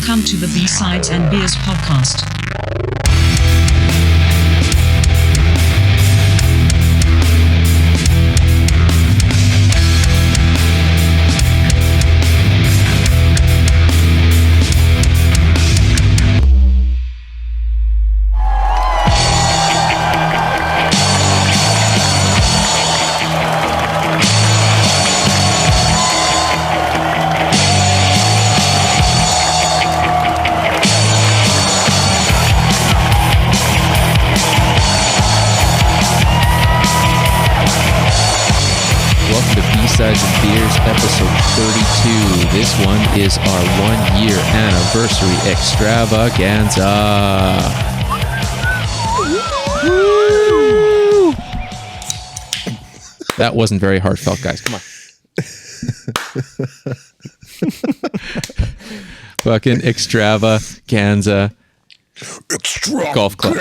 Welcome to the B-Sides and Beers podcast. Sides and Beers, episode 32. This one is our 1 year anniversary extravaganza. Woo! That wasn't very heartfelt, guys. Come on. Fucking extravaganza. Golf club.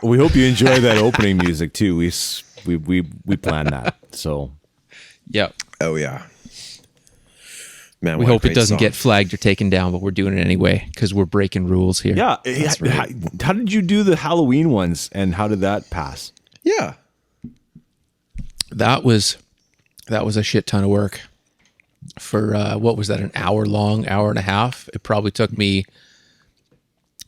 We hope you enjoy that opening music too. We planned that. So yep. Oh yeah. Man, we hope it doesn't get flagged or taken down, but we're doing it anyway because we're breaking rules here. yeah. Right. How did you do the Halloween ones, and how did that pass? Yeah. That was a shit ton of work for what was that, an hour and a half? It probably took me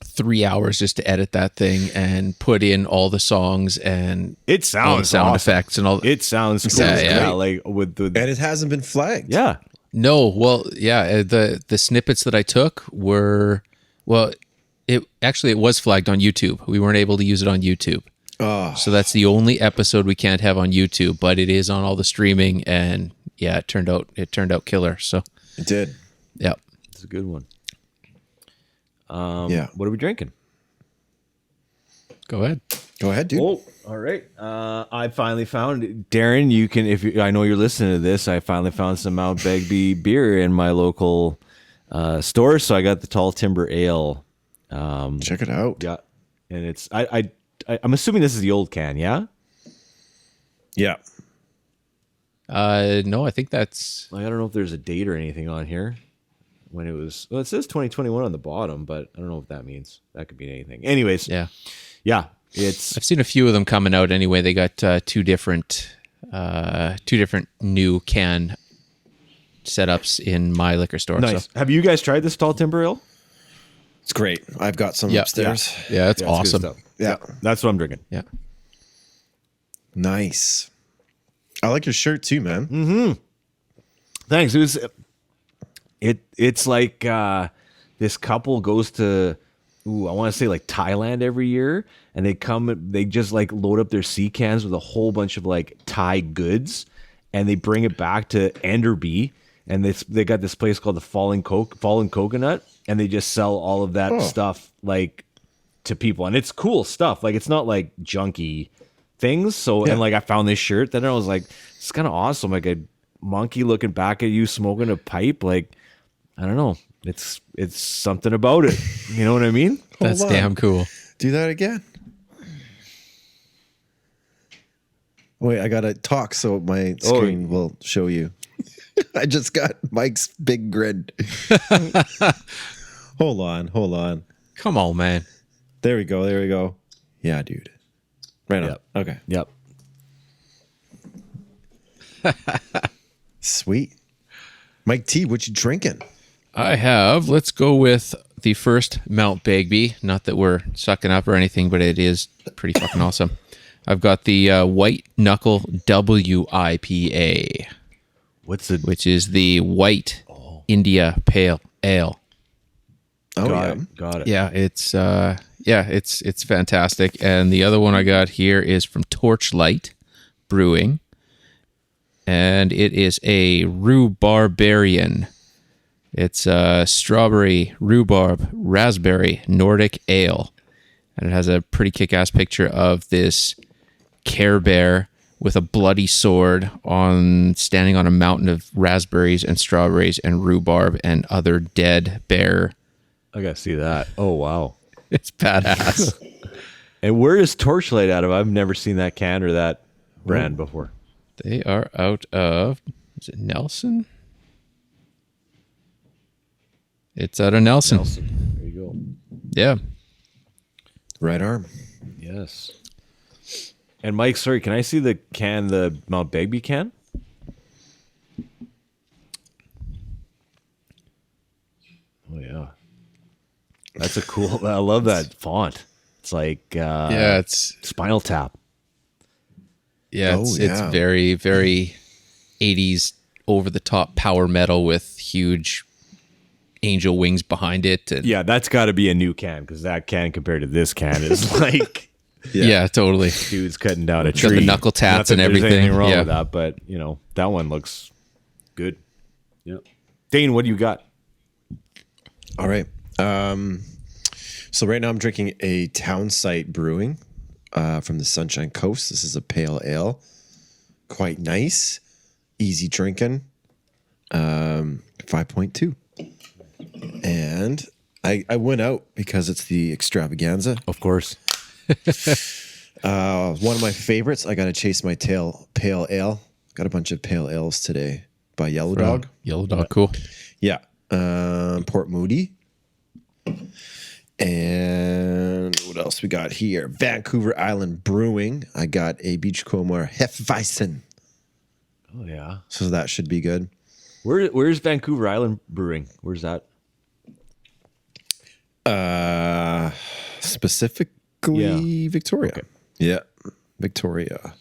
3 hours just to edit that thing and put in all the songs and It sounds all the sound awesome. effects and all. It sounds cool. Yeah. Like with the And it hasn't been flagged. yeah. No, well, yeah, the snippets that I took were, well, it was flagged on YouTube. We weren't able to use it on YouTube. Oh, So that's the only episode we can't have on YouTube, but it is on all the streaming, and yeah, it turned out killer. So it did. yeah. It's a good one. Yeah. What are we drinking? Go ahead. Go ahead, dude. Oh, all right. I finally found Darren. You can, I know you're listening to this. I finally found some Mount Begbie beer in my local store, so I got the Tall Timber Ale. Check it out. Yeah, and it's I'm assuming this is the old can. Yeah. Yeah. No, I think that's, Like, I don't know if there's a date or anything on here when it was. Well, it says 2021 on the bottom, but I don't know what that means. That could be anything. Anyways, yeah. It's I've seen a few of them coming out anyway. They got two different new can setups in my liquor store. nice. So. Have you guys tried this Tall Timber Ale? It's great. I've got some Yeah. upstairs. Yeah, it's Yeah, it's good awesome. stuff. Yeah. That's what I'm drinking. Yeah. Nice. I like your shirt too, man. Thanks. It's like this couple goes to I want to say like Thailand every year, and they just like load up their sea cans with a whole bunch of like Thai goods, and they bring it back to Enderby, and they got this place called the Fallen Coconut, and they just sell all of that stuff like to people, and it's cool stuff. Like, it's not like junky things. So Yeah. and like I found this shirt, then I was like, it's kind of awesome. Like a monkey looking back at you smoking a pipe. Like, I don't know. It's something about it. You know what I mean? That's Hold on. damn cool. Do that again. Wait, I gotta talk so my screen will show you. I just got Mike's big grin. Hold on. Come on, man. There we go. Yeah, dude. Right on. Yep. Okay. Yep. Sweet. Mike T, what you drinking? Let's go with the first Mount Begbie. Not that we're sucking up or anything, but it is pretty fucking awesome. I've got the White Knuckle WIPA, which is the White India Pale Ale. Oh, Got it. Yeah, it's fantastic. And the other one I got here is from Torchlight Brewing, and it is a rhubarbarian. It's strawberry, rhubarb, raspberry, Nordic ale. And it has a pretty kick-ass picture of this Care Bear with a bloody sword standing on a mountain of raspberries and strawberries and rhubarb and other dead bear. I gotta see that. Oh wow. It's badass. And where is Torchlight out of? I've never seen that can or that brand before. They are out of, is it Nelson? It's out of Nelson. Yeah. Right arm. Yes. And Mike, sorry, can I see the Mount Begbie can? Oh yeah, that's a cool. I love that font. It's like It's Spinal Tap. it's very, very 80s over the top power metal with huge angel wings behind it. And Yeah, that's got to be a new can because that can compared to this can is like yeah, totally. dudes cutting down a Got tree. the knuckle tats Not that and there's everything. anything wrong Yeah. with that, but that one looks good. Yeah. Dane, what do you got? All right. So right now I'm drinking a Town Site Brewing from the Sunshine Coast. This is a pale ale. Quite nice. Easy drinking. 5.2. And I went out because it's the extravaganza. Of course. One of my favorites. I got to chase my tail. Pale ale. Got a bunch of pale ales today by Yellow Dog. Yellow Dog, cool. Yeah. Port Moody. And what else we got here? Vancouver Island Brewing. I got a Beachcomber Hefeweizen. Oh yeah. So that should be good. Where's Vancouver Island Brewing? Where's that? Specifically Victoria. Okay. Yeah. Victoria.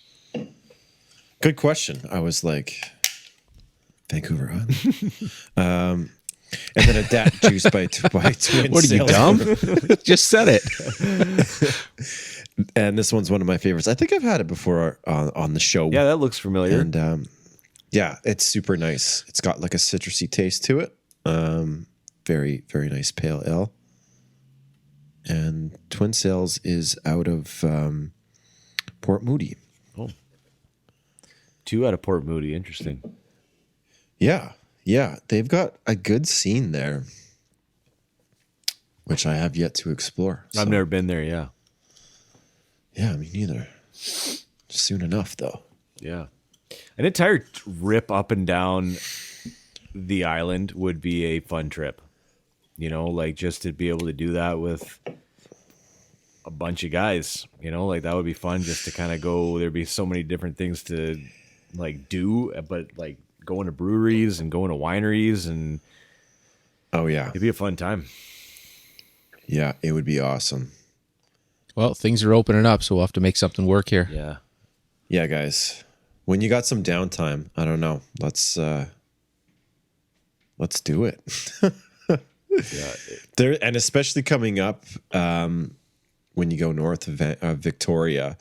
Good question. I was like, Vancouver Island. And then a Dat Juice by Twin What are you, Sails. dumb? Just said it. And this one's one of my favorites. I think I've had it before on the show. Yeah, that looks familiar. And yeah, it's super nice. It's got like a citrusy taste to it. Very, very nice pale ale. And Twin Sails is out of Port Moody. Oh. 2 out of Port Moody. Interesting. Yeah. Yeah. They've got a good scene there, which I have yet to explore. So, I've never been there, yeah. Yeah, me neither. Soon enough, though. Yeah. An entire trip up and down the island would be a fun trip. Like just to be able to do that with a bunch of guys, like that would be fun just to kind of go. There'd be so many different things to like do, but like going to breweries and going to wineries, and Oh, yeah. it'd be a fun time. Yeah, it would be awesome. Well, things are opening up, so we'll have to make something work here. Yeah. Yeah, guys. When you got some downtime, I don't know. Let's do it. Yeah. There, and especially coming up when you go north of Victoria,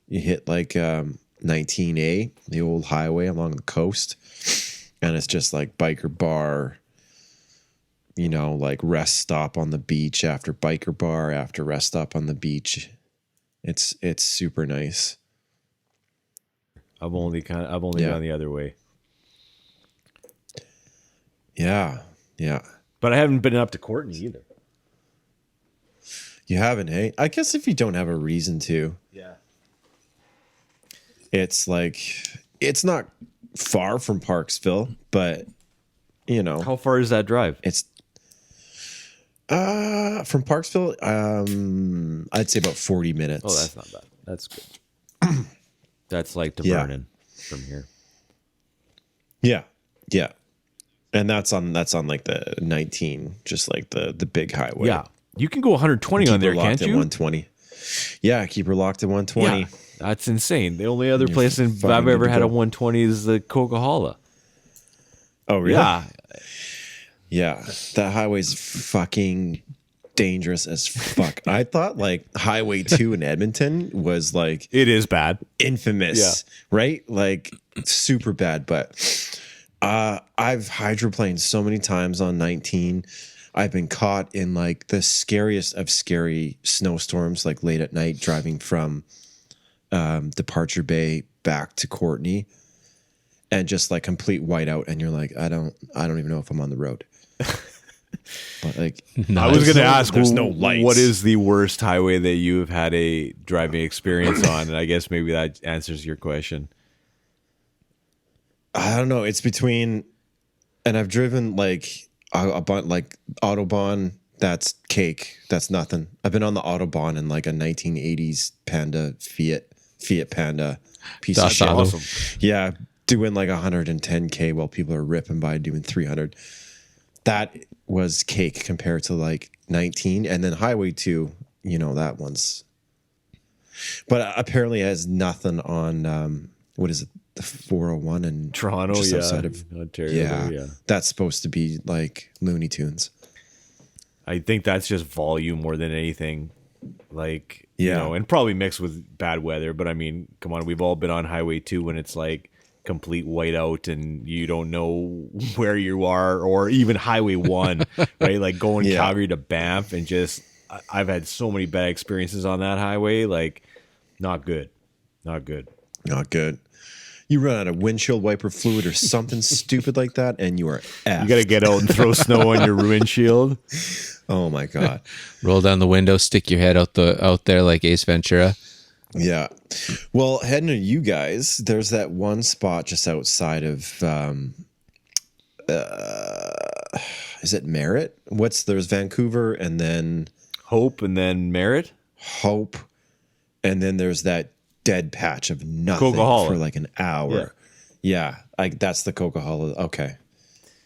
you hit like 19A, the old highway along the coast, and it's just like biker bar, like rest stop on the beach after biker bar after rest stop on the beach. It's super nice. I've only Yeah. gone the other way, Yeah, yeah. but I haven't been up to Courtney either. You haven't, hey? I guess if you don't have a reason to, Yeah. it's like it's not far from Parksville, but How far is that drive? it's from Parksville. I'd say about 40 minutes. Oh, that's not bad. That's good. That's like to Yeah. Vernon from here. Yeah, yeah, and that's on like the 19, just like the big highway. Yeah. You can go 120 Keep on there, her locked can't at you? 120. Yeah, keep her locked at 120. Yeah. That's insane. The only other place fucking I've ever good to had a go. 120 is the Coca-Cola. Oh, really? Yeah. Yeah, that highway's fucking dangerous as fuck. I thought like Highway 2 in Edmonton was like It is bad. infamous, Yeah. right? Like super bad. But I've hydroplaned so many times on 19. I've been caught in like the scariest of scary snowstorms, like late at night, driving from Departure Bay back to Courtney, and just like complete whiteout. And you're like, I don't even know if I'm on the road. But like, I was going to ask, there's no lights. what is the worst highway that you've had a driving experience on? And I guess maybe that answers your question. I don't know. It's between, and I've driven like a bunch, like Autobahn That's cake. That's nothing. I've been on the Autobahn in like a 1980s Panda Fiat Panda piece of shit. awesome. Yeah, doing like 110K while people are ripping by doing 300. That was cake compared to like 19. And then Highway 2, that one's. But apparently it has nothing on, what is it, the 401 in Toronto, just outside of Ontario. Yeah. That's supposed to be like Looney Tunes. I think that's just volume more than anything. Like, Yeah. and probably mixed with bad weather. But I mean, come on, we've all been on Highway 2 when it's like complete whiteout and you don't know where you are, or even Highway 1, right? Like going Calgary to Banff, and just, I've had so many bad experiences on that highway. Like, not good. Not good. Not good. You run out of windshield wiper fluid or something stupid like that, and you are effed. You got to get out and throw snow on your windshield. Oh my God. Roll down the window, stick your head out there like Ace Ventura. Yeah. Well, heading to you guys, there's that one spot just outside of is it Merritt? There's Vancouver and then Hope and then Merritt. Hope. And then there's that dead patch of nothing Coquihalla. for like an hour. Yeah. Like that's the Coquihalla. Okay.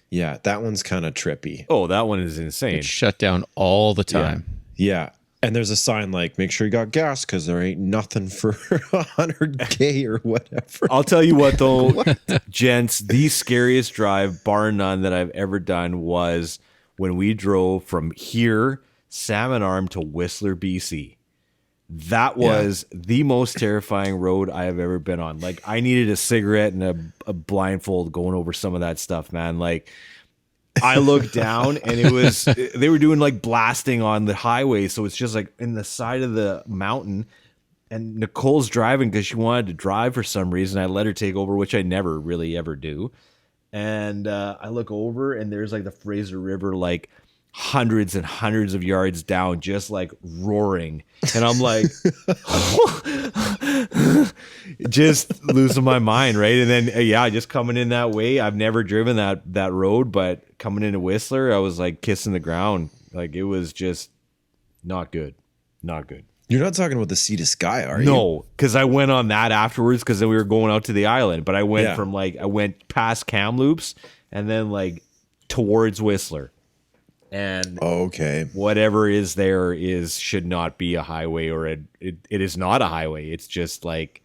Yeah, that one's kind of trippy. Oh, that one is insane. It's shut down all the time. Yeah. And there's a sign like, make sure you got gas because there ain't nothing for 100K or whatever. I'll tell you what, though, gents, the scariest drive, bar none, that I've ever done was when we drove from here, Salmon Arm, to Whistler, BC. That was the most terrifying road I have ever been on. Like, I needed a cigarette and a blindfold going over some of that stuff, man. Like, I looked down and they were doing like blasting on the highway. So it's just like in the side of the mountain, and Nicole's driving because she wanted to drive for some reason. I let her take over, which I never really ever do. And I look over and there's like the Fraser River, like hundreds and hundreds of yards down, just like roaring. And I'm like, just losing my mind, right? And then just coming in that way. I've never driven that road, but coming into Whistler, I was like kissing the ground. Like, it was just not good. Not good. You're not talking about the Sea to Sky, are you? No, because I went on that afterwards because then we were going out to the island. But I went I went past Kamloops and then like towards Whistler. And whatever is there should not be a highway, or it is not a highway. It's just like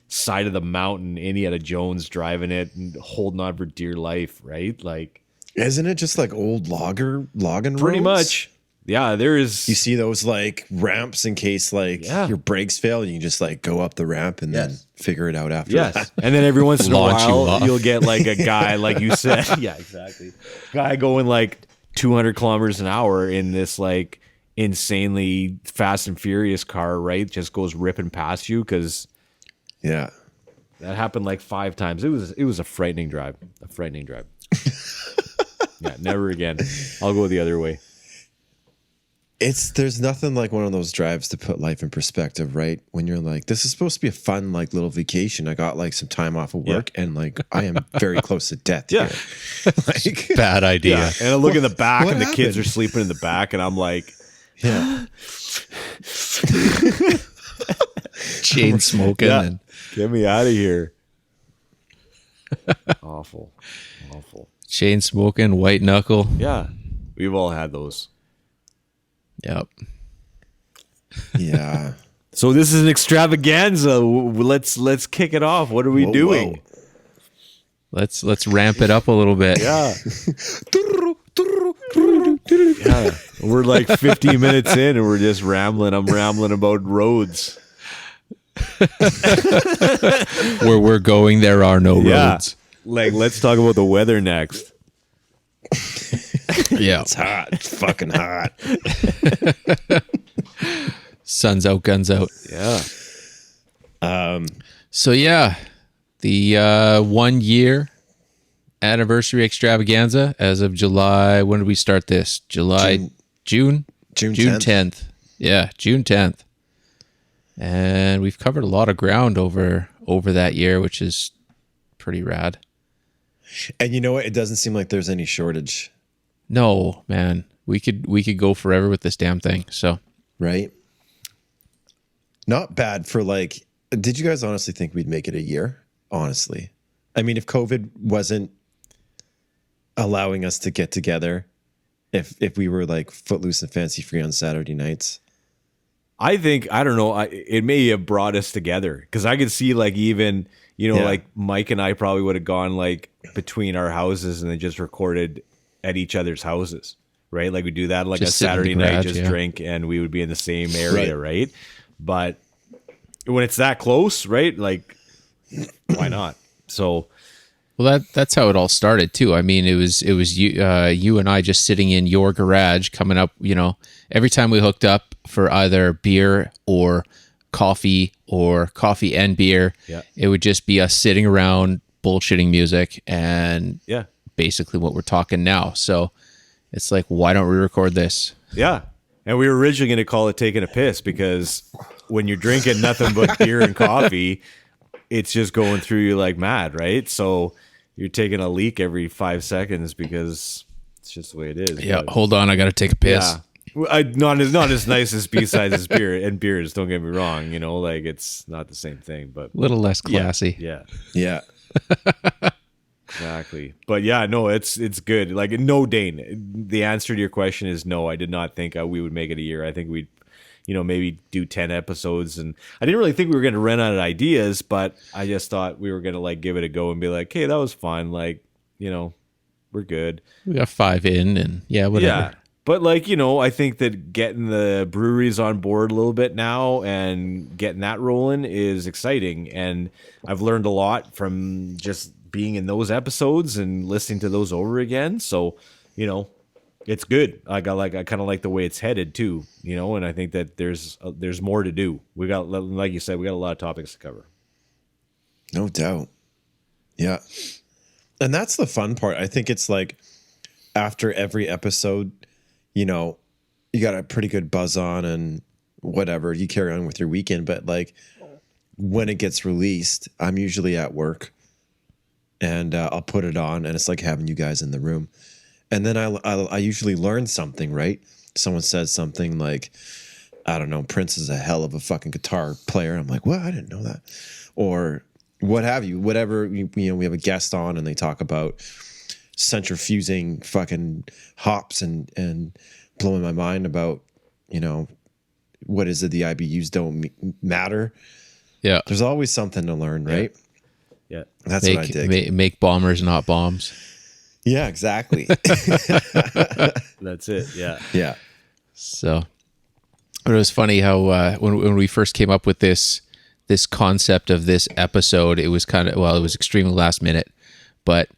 side of the mountain, Indiana Jones driving it and holding on for dear life, right? Like, isn't it just like old logging pretty roads? Much. Yeah, there is. You see those like ramps in case like your brakes fail, and you just like go up the ramp and then figure it out after that. And then every once in a Launch you while, off. you'll get like a guy, like you said. Yeah, exactly. Guy going like 200 kilometers an hour in this like insanely fast and furious car, right? Just goes ripping past you, because that happened like 5 times. It was a frightening drive. Yeah, never again. I'll go the other way. There's nothing like one of those drives to put life in perspective, right? When you're like, this is supposed to be a fun like little vacation. I got like some time off of work and like I am very close to death here. Like, Bad idea. Yeah. And I look in the back what and the kids happened? are sleeping in the back, and I'm like, Chain smoking. And get me out of here. Awful. chain smoking, white knuckle. Yeah. We've all had those. Yep. yeah. So this is an extravaganza. Let's kick it off. What are we doing? Let's ramp it up a little bit. Yeah. Yeah. We're like 50 minutes in and we're just rambling. I'm rambling about roads. Where we're going, there are no roads. Like, let's talk about the weather next. Yeah. It's hot. It's fucking hot. Sun's out, guns out. Yeah. So yeah, the 1 year anniversary extravaganza as of July. When did we start this? June 10th. Yeah, June 10th. And we've covered a lot of ground over that year, which is pretty rad. And you know what? It doesn't seem like there's any shortage. No, man. we could go forever with this damn thing. So Right. Not bad for like, did you guys honestly think we'd make it a year? Honestly. I mean, if COVID wasn't allowing us to get together, if we were like footloose and fancy free on Saturday nights. I think, I don't know, it may have brought us together because I could see like even, like Mike and I probably would have gone like between our houses and then just recorded at each other's houses, right? Like we do that like Just a sit in the Saturday night, garage, just yeah. drink, and we would be in the same area, right? But when it's that close, right? Like, why not? So, well, that's how it all started too. I mean, it was you and I just sitting in your garage, coming up. Every time we hooked up for either beer or coffee and beer, Yeah. it would just be us sitting around bullshitting music and yeah. basically what we're talking now. So it's like, why don't we record this? Yeah. And we were originally going to call it taking a piss because when you're drinking nothing but beer and coffee, it's just going through you like mad, right? So you're taking a leak every 5 seconds because it's just the way it is. Yeah, But, hold on, I got to take a piss. yeah. Not as nice as B-sides as beer and beers, don't get me wrong. Like it's not the same thing, but A little less classy. yeah. Yeah. Exactly. But yeah, no, it's good. Like, no, Dane, the answer to your question is no. I did not think we would make it a year. I think we'd, maybe do 10 episodes. And I didn't really think we were going to run out of ideas, but I just thought we were going to like give it a go and be like, hey, that was fun. Like, we're good. We got 5 in and whatever. Yeah. But like, I think that getting the breweries on board a little bit now and getting that rolling is exciting. And I've learned a lot from just being in those episodes and listening to those over again. So, it's good. I kind of like the way it's headed too, and I think that there's more to do. We got, like you said, we got a lot of topics to cover. No doubt. Yeah. And that's the fun part. I think it's like after every episode, you got a pretty good buzz on and whatever, you carry on with your weekend. But like when it gets released, I'm usually at work and I'll put it on and it's like having you guys in the room. And then I usually learn something, right? Someone says something like, I don't know, Prince is a hell of a fucking guitar player. I'm like, what? I didn't know that. Or what have you, whatever, we have a guest on and they talk about centrifusing fucking hops and blowing my mind about, what is it? The IBUs don't matter. Yeah. There's always something to learn, right? Yeah. That's what I dig. Make bombers, not bombs. Yeah, exactly. That's it. Yeah. Yeah. So, but it was funny how when we first came up with this concept of this episode, it was it was extremely last minute, but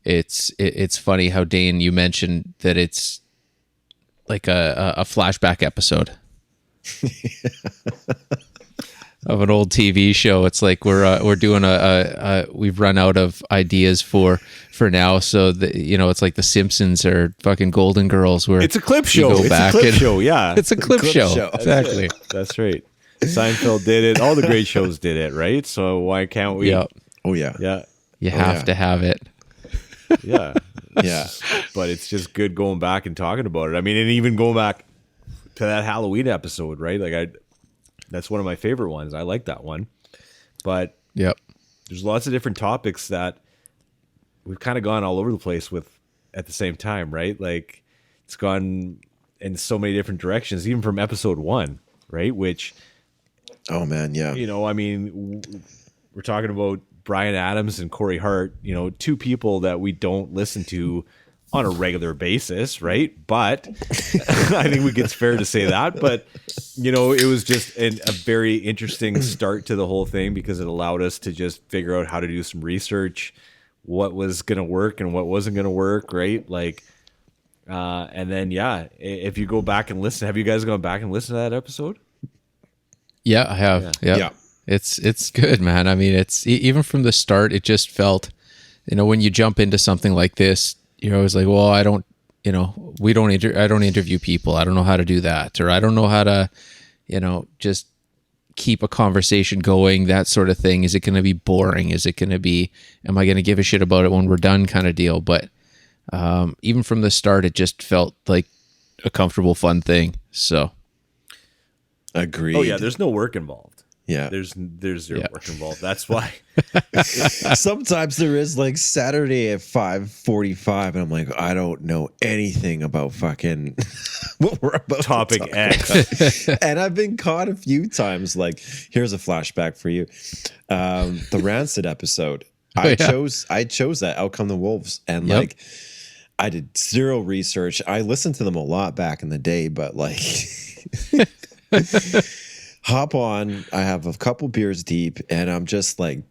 it's funny how, Dane, you mentioned that it's like a flashback episode of an old TV show. It's like we're doing we've run out of ideas for now, so it's like the Simpsons or fucking Golden Girls, where It's a clip show. go It's back a clip and- show. Yeah. It's a clip show. Exactly. That's right. Seinfeld did it. All the great shows did it, right? So why can't we? Yeah. Oh, yeah. Yeah. You have yeah. to have it. Yeah. Yeah. But it's just good going back and talking about it. I mean, and even going back to that Halloween episode, right? Like that's one of my favorite ones. I like that one. But Yep. there's lots of different topics that we've kind of gone all over the place with at the same time, right? Like it's gone in so many different directions, even from episode 1, right? Which, Oh, man. Yeah. I mean, we're talking about Bryan Adams and Corey Hart, two people that we don't listen to on a regular basis, right? But I think it's fair to say that. But, it was just a very interesting start to the whole thing because it allowed us to just figure out how to do some research, what was going to work and what wasn't going to work, right? Like, and then, if you go back and listen, have you guys gone back and listened to that episode? Yeah, I have. Yeah. It's good, man. I mean, it's even from the start, it just felt, when you jump into something like this, you're always like, well, I don't interview people. I don't know how to do that. Or I don't know how to, just keep a conversation going, that sort of thing. Is it going to be boring? Is it going to be, am I going to give a shit about it when we're done kind of deal? But even from the start, it just felt like a comfortable, fun thing. So, Agreed. Oh yeah, there's no work involved. Yeah. There's zero work involved. That's why. Sometimes there is like Saturday at 5:45, and I'm like, I don't know anything about fucking what we're about Topic to talk X. about. And I've been caught a few times. Like, here's a flashback for you. The Rancid episode. I chose that Out Come the Wolves, and like I did zero research. I listened to them a lot back in the day, but like hop on, I have a couple beers deep, and I'm just like,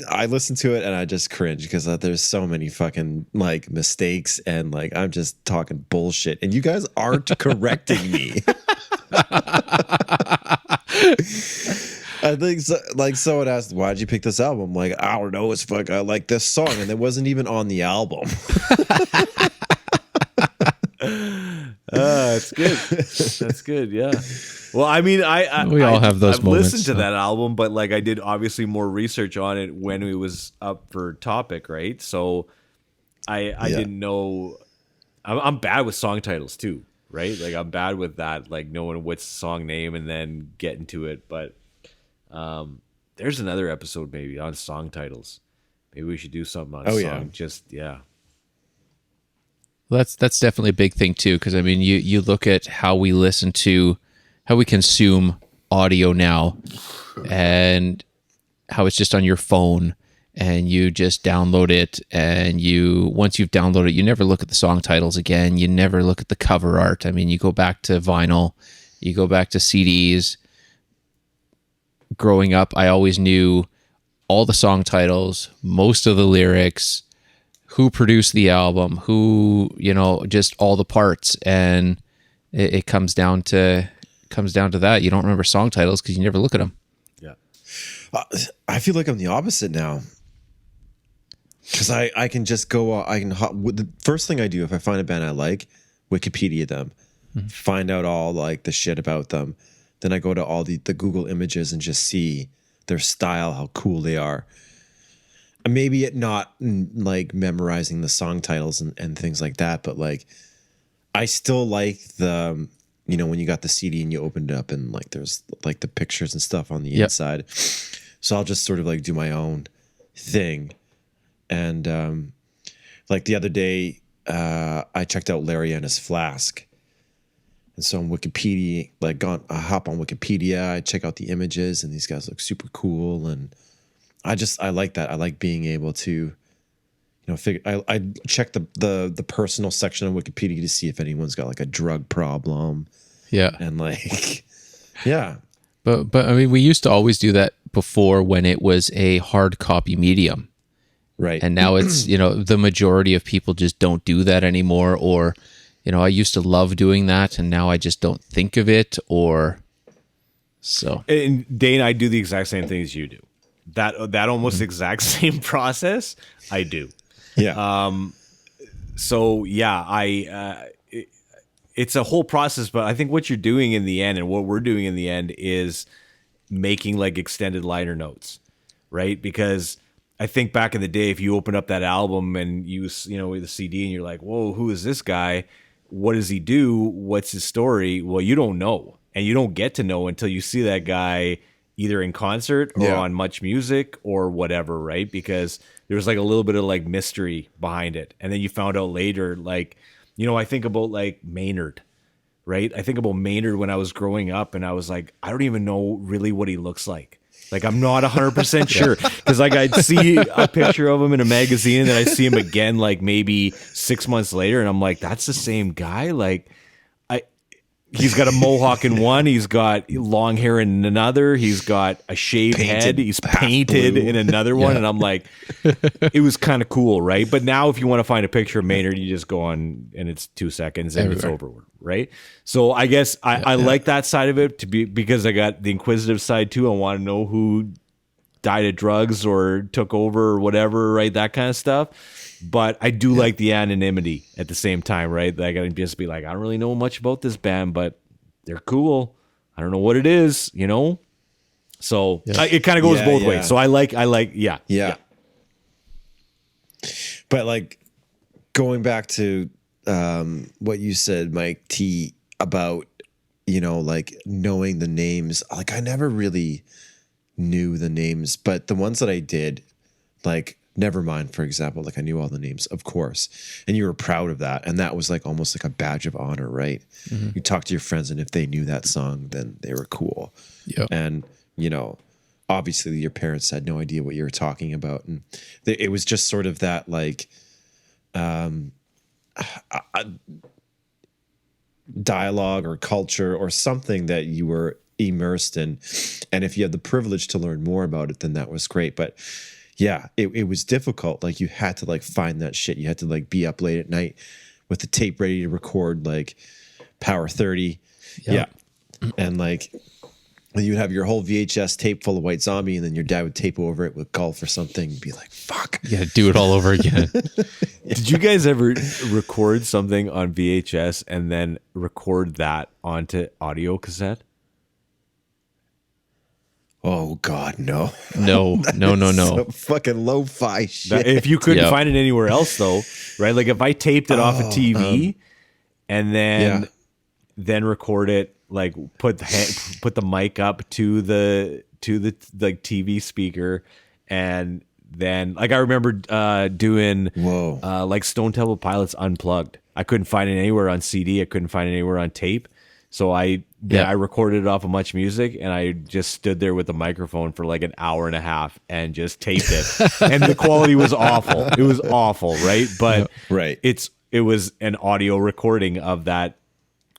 I listen to it and I just cringe because there's so many fucking like mistakes, and like I'm just talking bullshit, and you guys aren't correcting me. I think so, like someone asked, "Why'd you pick this album?" I'm like, I don't know. It's fuck. I like this song, and it wasn't even on the album. That's good. That's good. Yeah. Well, I mean, We all have those I've moments, listened to so. that album, but like I did obviously more research on it when it was up for topic, right? So I didn't know. I'm bad with song titles too, right? Like I'm bad with that, like knowing what's the song name and then getting to it. But there's another episode maybe on song titles. Maybe we should do something on song. Well, that's definitely a big thing too, because I mean, you look at how we consume audio now, and how it's just on your phone, and you just download it, and once you've downloaded it, you never look at the song titles again. You never look at the cover art. I mean, you go back to vinyl, you go back to CDs. Growing up, I always knew all the song titles, most of the lyrics, who produced the album, who, just all the parts, and it comes down to that. You don't remember song titles because you never look at them. Yeah. I feel like I'm the opposite now, because I can just go. The first thing I do if I find a band I like, Wikipedia them, find out all like the shit about them. Then I go to all the Google images and just see their style, how cool they are. And maybe not like memorizing the song titles and things like that, but like I still like the, when you got the CD and you opened it up and like there's like the pictures and stuff on the inside. So I'll just sort of like do my own thing. And like the other day, I checked out Larry and his Flask. And so on Wikipedia, I hop on Wikipedia, I check out the images, and these guys look super cool. And I like that. I like being able to, figure. I check the personal section of Wikipedia to see if anyone's got like a drug problem. Yeah. And like, yeah. But I mean, we used to always do that before when it was a hard copy medium. Right. And now it's, the majority of people just don't do that anymore. Or, I used to love doing that, and now I just don't think of it, or so. And Dane, I do the exact same thing as you do. That almost exact same process I do. Yeah. So yeah, it's a whole process, but I think what you're doing in the end and what we're doing in the end is making like extended liner notes, right? Because I think back in the day, if you open up that album and you with the CD and you're like, whoa, who is this guy? What does he do? What's his story? Well, you don't know, and you don't get to know until you see that guy either in concert or on Much Music or whatever, right? Because there's like a little bit of like mystery behind it. And then you found out later, like, I think about like Maynard, right? I think about Maynard when I was growing up, and I was like, I don't even know really what he looks like. Like, I'm not 100% sure, because like I'd see a picture of him in a magazine, and then I see him again like maybe 6 months later, and I'm like, that's the same guy? Like, he's got a mohawk in one, he's got long hair in another, he's got a shaved head, he's painted in another one, and I'm like, it was kind of cool, right? But now if you want to find a picture of Maynard, you just go on and it's 2 seconds and it's over, right? So I guess I like that side of it because I got the inquisitive side too. I want to know who died of drugs or took over or whatever, right? That kind of stuff. But I do like the anonymity at the same time, right? Like I can just be like, I don't really know much about this band, but they're cool. I don't know what it is, So it kind of goes both ways. So I like, yeah. But like going back to what you said, Mike T, about, like knowing the names. Like I never really knew the names, but the ones that I did, like Nevermind, for example, like I knew all the names, of course. And you were proud of that. And that was like almost like a badge of honor, right? Mm-hmm. You talk to your friends, and if they knew that song, then they were cool. Yeah. And, obviously your parents had no idea what you were talking about. And it was just sort of that like dialogue or culture or something that you were immersed in. And if you had the privilege to learn more about it, then that was great. But yeah, it was difficult. Like you had to like find that shit. You had to like be up late at night with the tape ready to record like Power 30. Yep. Yeah. And like you'd have your whole VHS tape full of White Zombie, and then your dad would tape over it with Golf or something and be like, fuck. Yeah, do it all over again. Did you guys ever record something on VHS and then record that onto audio cassette? Oh God, no. No. So fucking lo-fi shit. If you couldn't find it anywhere else though, right? Like if I taped it off a TV and then record it, like put the mic up to the like TV speaker, and then like I remember doing like Stone Temple Pilots Unplugged. I couldn't find it anywhere on CD. I couldn't find it anywhere on tape. So I recorded it off of Much Music, and I just stood there with the microphone for like an hour and a half and just taped it. And the quality was awful. It was awful, right? But it was an audio recording of that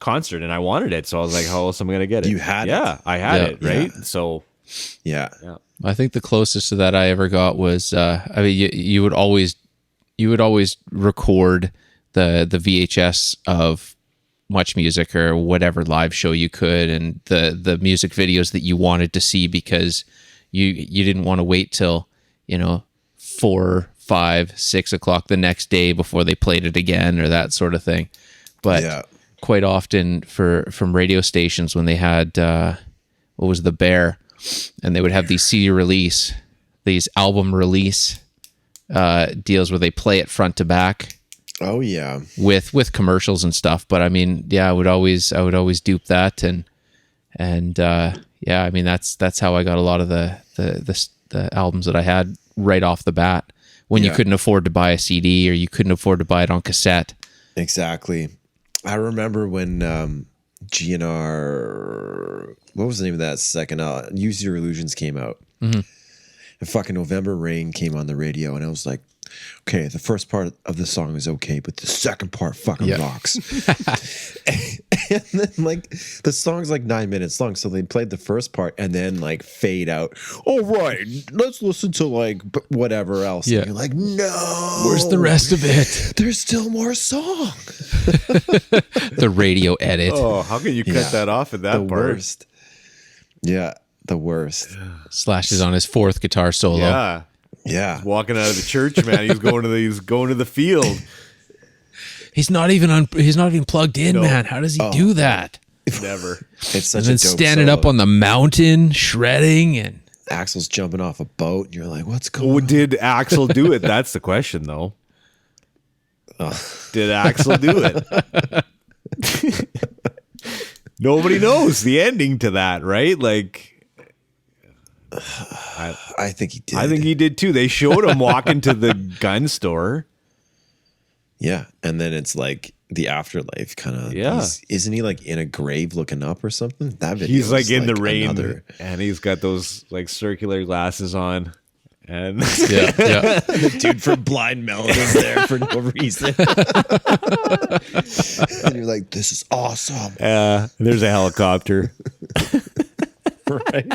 concert, and I wanted it. So I was like, how else am I going to get it? You had it. Yeah, I had it, right? Yeah. So yeah. I think the closest to that I ever got was you would always record the VHS of Much Music or whatever live show you could, and the music videos that you wanted to see, because you didn't want to wait till 4, 5, 6 o'clock the next day before they played it again or that sort of thing. But quite often from radio stations, when they had what was the Bear, and they would have these album release deals where they play it front to back. Oh yeah, with commercials and stuff. But I mean, I would always dupe that, and I mean that's how I got a lot of the albums that I had right off the bat, when you couldn't afford to buy a CD or you couldn't afford to buy it on cassette. Exactly. I remember when GNR, what was the name of that second? Use Your Illusions came out. Mm-hmm. And fucking November Rain came on the radio, and I was like, okay, the first part of the song is okay, but the second part fucking rocks. and then like the song's like 9 minutes long, so they played the first part and then like fade out. All right, let's listen to like whatever else. Yeah. And you're like, no, where's the rest of it? There's still more song. The radio edit. Oh, how can you cut that off at that the part? Worst. Yeah, the worst. Slash is on his fourth guitar solo. Yeah, walking out of the church, man. He's going to the field. He's not even plugged in, man. How does he do that? Never. It's such and then a dope standing solo. up on the mountain, shredding, and Axel's jumping off a boat, and you're like, what's going on? Did Axel do it? That's the question, though. Did Axel do it? Nobody knows the ending to that, right? Like, I think he did. I think he did too. They showed him walking to the gun store. Yeah, and then it's like the afterlife kind of. Yeah, isn't he like in a grave looking up or something? That video. He's like in the rain, and he's got those like circular glasses on, and the dude from Blind Melon is there for no reason. And you're like, this is awesome. There's a helicopter. Right.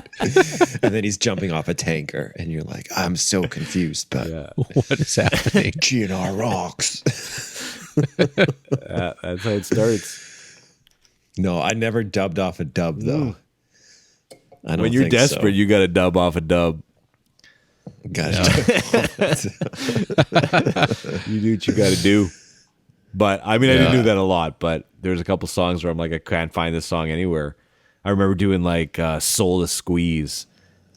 And then he's jumping off a tanker, and you're like, I'm so confused, but what is happening? GNR rocks. That's how it starts. No, I never dubbed off a dub though. I don't when you're think desperate, so. you got to dub off a dub. Gotcha. You do what you got to do. But I mean, I didn't do that a lot, but there's a couple songs where I'm like, I can't find this song anywhere. I remember doing like Soul to Squeeze,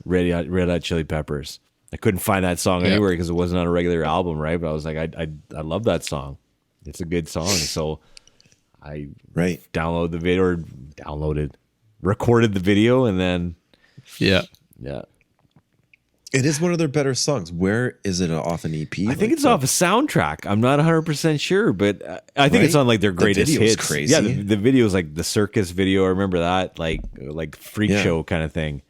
Red Hot Chili Peppers. I couldn't find that song anywhere because it wasn't on a regular album, right? But I was like, I love that song. It's a good song. So I Right. recorded the video, and then Yeah. yeah. It is one of their better songs. Where is it off an EP? I think it's off a soundtrack. I'm not 100% sure, but I think it's Right? on like their The greatest video's hits. crazy. Yeah, the video is like the circus video. I remember that, like freak Yeah. show kind of thing.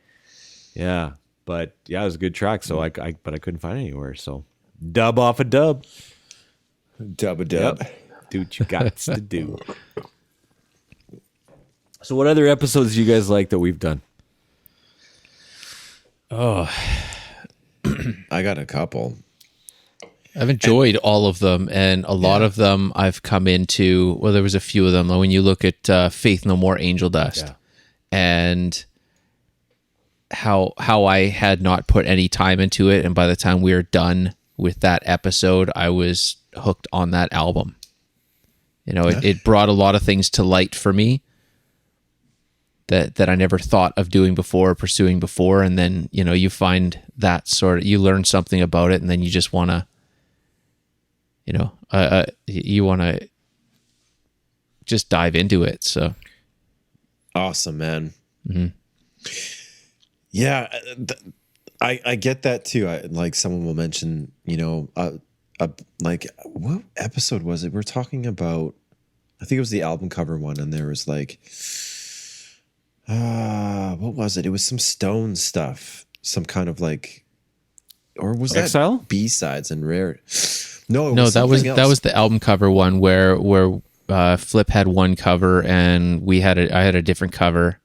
Yeah, but yeah, it was a good track. So but I couldn't find it anywhere. So dub off a dub. Dub a dub. Yep. Do what you got to do. So what other episodes do you guys like that we've done? I got a couple. I've enjoyed all of them, and a lot of them I've come into. Well, there was a few of them. When you look at Faith No More, Angel Dust, and how I had not put any time into it, and by the time we were done with that episode, I was hooked on that album. You know, it brought a lot of things to light for me that I never thought of doing before, or pursuing before, and then you find that you learn something about it, and then you just want to. You want to just dive into it. So Awesome, man. Mm-hmm. Yeah, I get that too. Like someone will mention, like what episode was it? We're talking about. I think it was the album cover one, and there was like, what was it? It was some Stone stuff, some kind of like, or was that Exile? B-sides and rare? No, that was the album cover one where Flip had one cover and I had a different cover.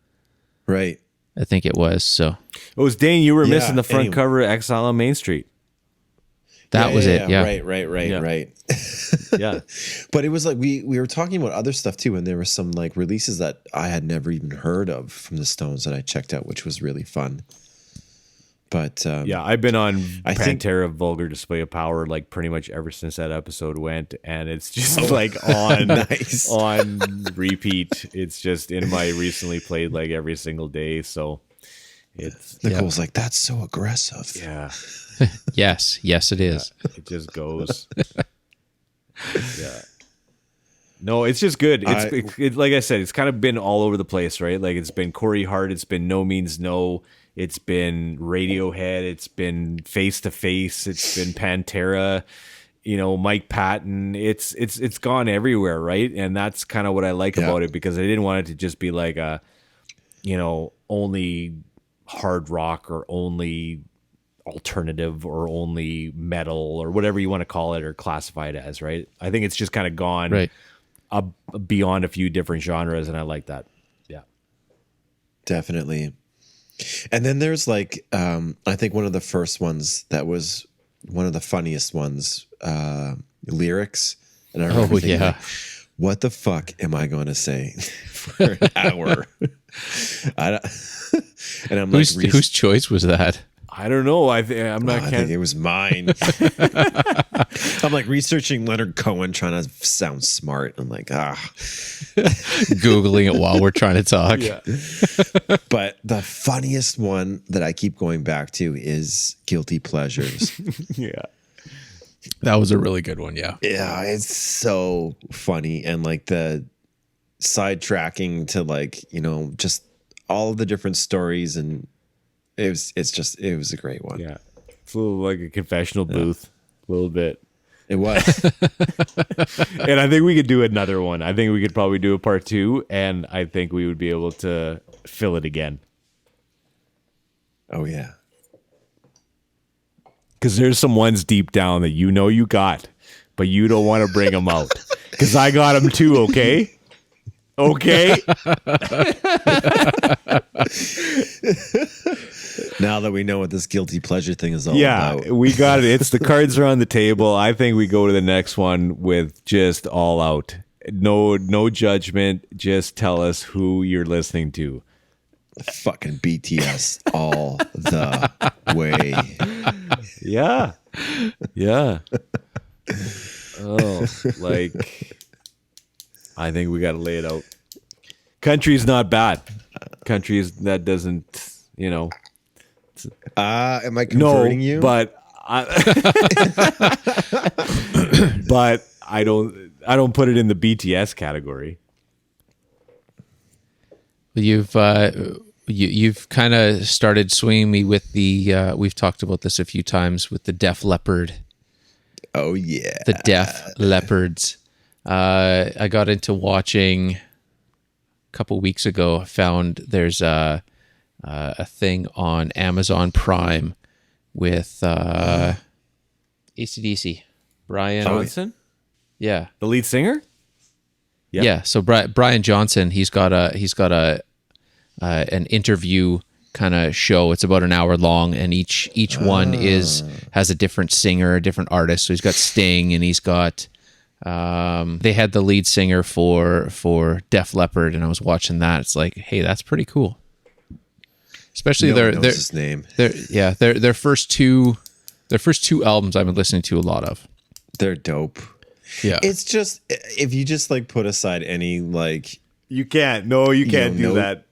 Right. I think it was. So It was Dane. You were missing the front anyway. cover of Exile on Main Street. that was it. Yeah. Right. Yeah. But it was like we were talking about other stuff too, and there were some like releases that I had never even heard of from the Stones that I checked out, which was really fun. But Yeah, I've been on I think- Pantera Vulgar Display of Power like pretty much ever since that episode went, and it's just like on Nice. on repeat. It's just in my recently played like every single day. So it's Nicole's like, that's so aggressive. yeah, Yes, it is. it just goes. Yeah. No, it's just good. It's like I said, it's kind of been all over the place, right? Like it's been Corey Hart, it's been No Means No, it's been Radiohead, it's been Face to Face, it's been Pantera, Mike Patton. It's gone everywhere, right? And that's kind of what I like about it, because I didn't want it to just be like a, only hard rock or only alternative or only metal or whatever you want to call it or classify it as, right? I think it's just kind of gone Right. beyond a few different genres, and I like that. Yeah. Definitely. And then there's like, I think one of the first ones that was one of the funniest ones, lyrics. And I remember thinking, like, what the fuck am I going to say for an hour? And I'm like, Whose choice was that? I don't know. I'm not. I think it was mine. I'm like researching Leonard Cohen, trying to sound smart. I'm like, Googling it while we're trying to talk. Yeah. But the funniest one that I keep going back to is Guilty Pleasures. Yeah. That was a really good one. Yeah. Yeah, it's so funny, and like the sidetracking to like, just all of the different stories, and it was a great one. Yeah. It's a little like a confessional booth, a little bit. It was. And I think we could do another one. I think we could probably do a part 2, and I think we would be able to fill it again. Oh yeah. Because there's some ones deep down that you got, but you don't want to bring them out. Because I got them too, okay? Okay? Now that we know what this guilty pleasure thing is all Yeah, about. we got it. It's the cards are on the table. I think we go to the next one with just all out. No judgment. Just tell us who you're listening to. Fucking BTS all the way. Yeah. Yeah. Oh, like, I think we got to lay it out. Country's not bad. Country's that doesn't, Am I converting you? but but I don't put it in the BTS category. You've kind of started swinging me with the. We've talked about this a few times with the Def Leppard. Oh yeah, The Def Leopards. I got into watching a couple weeks ago. I found there's a thing on Amazon Prime with AC/DC. Brian Johnson, yeah, the lead singer. Yep. yeah. So Brian Johnson, he's got an interview kind of show. It's about an hour long, and each one has a different singer, a different artist. So he's got Sting, and he's got they had the lead singer for Def Leppard, and I was watching that. It's like, hey, that's pretty cool. Especially no one knows his name. Their first two albums I've been listening to a lot of. They're dope. Yeah. It's just if you just like put aside any like You can't. No, you can't do that.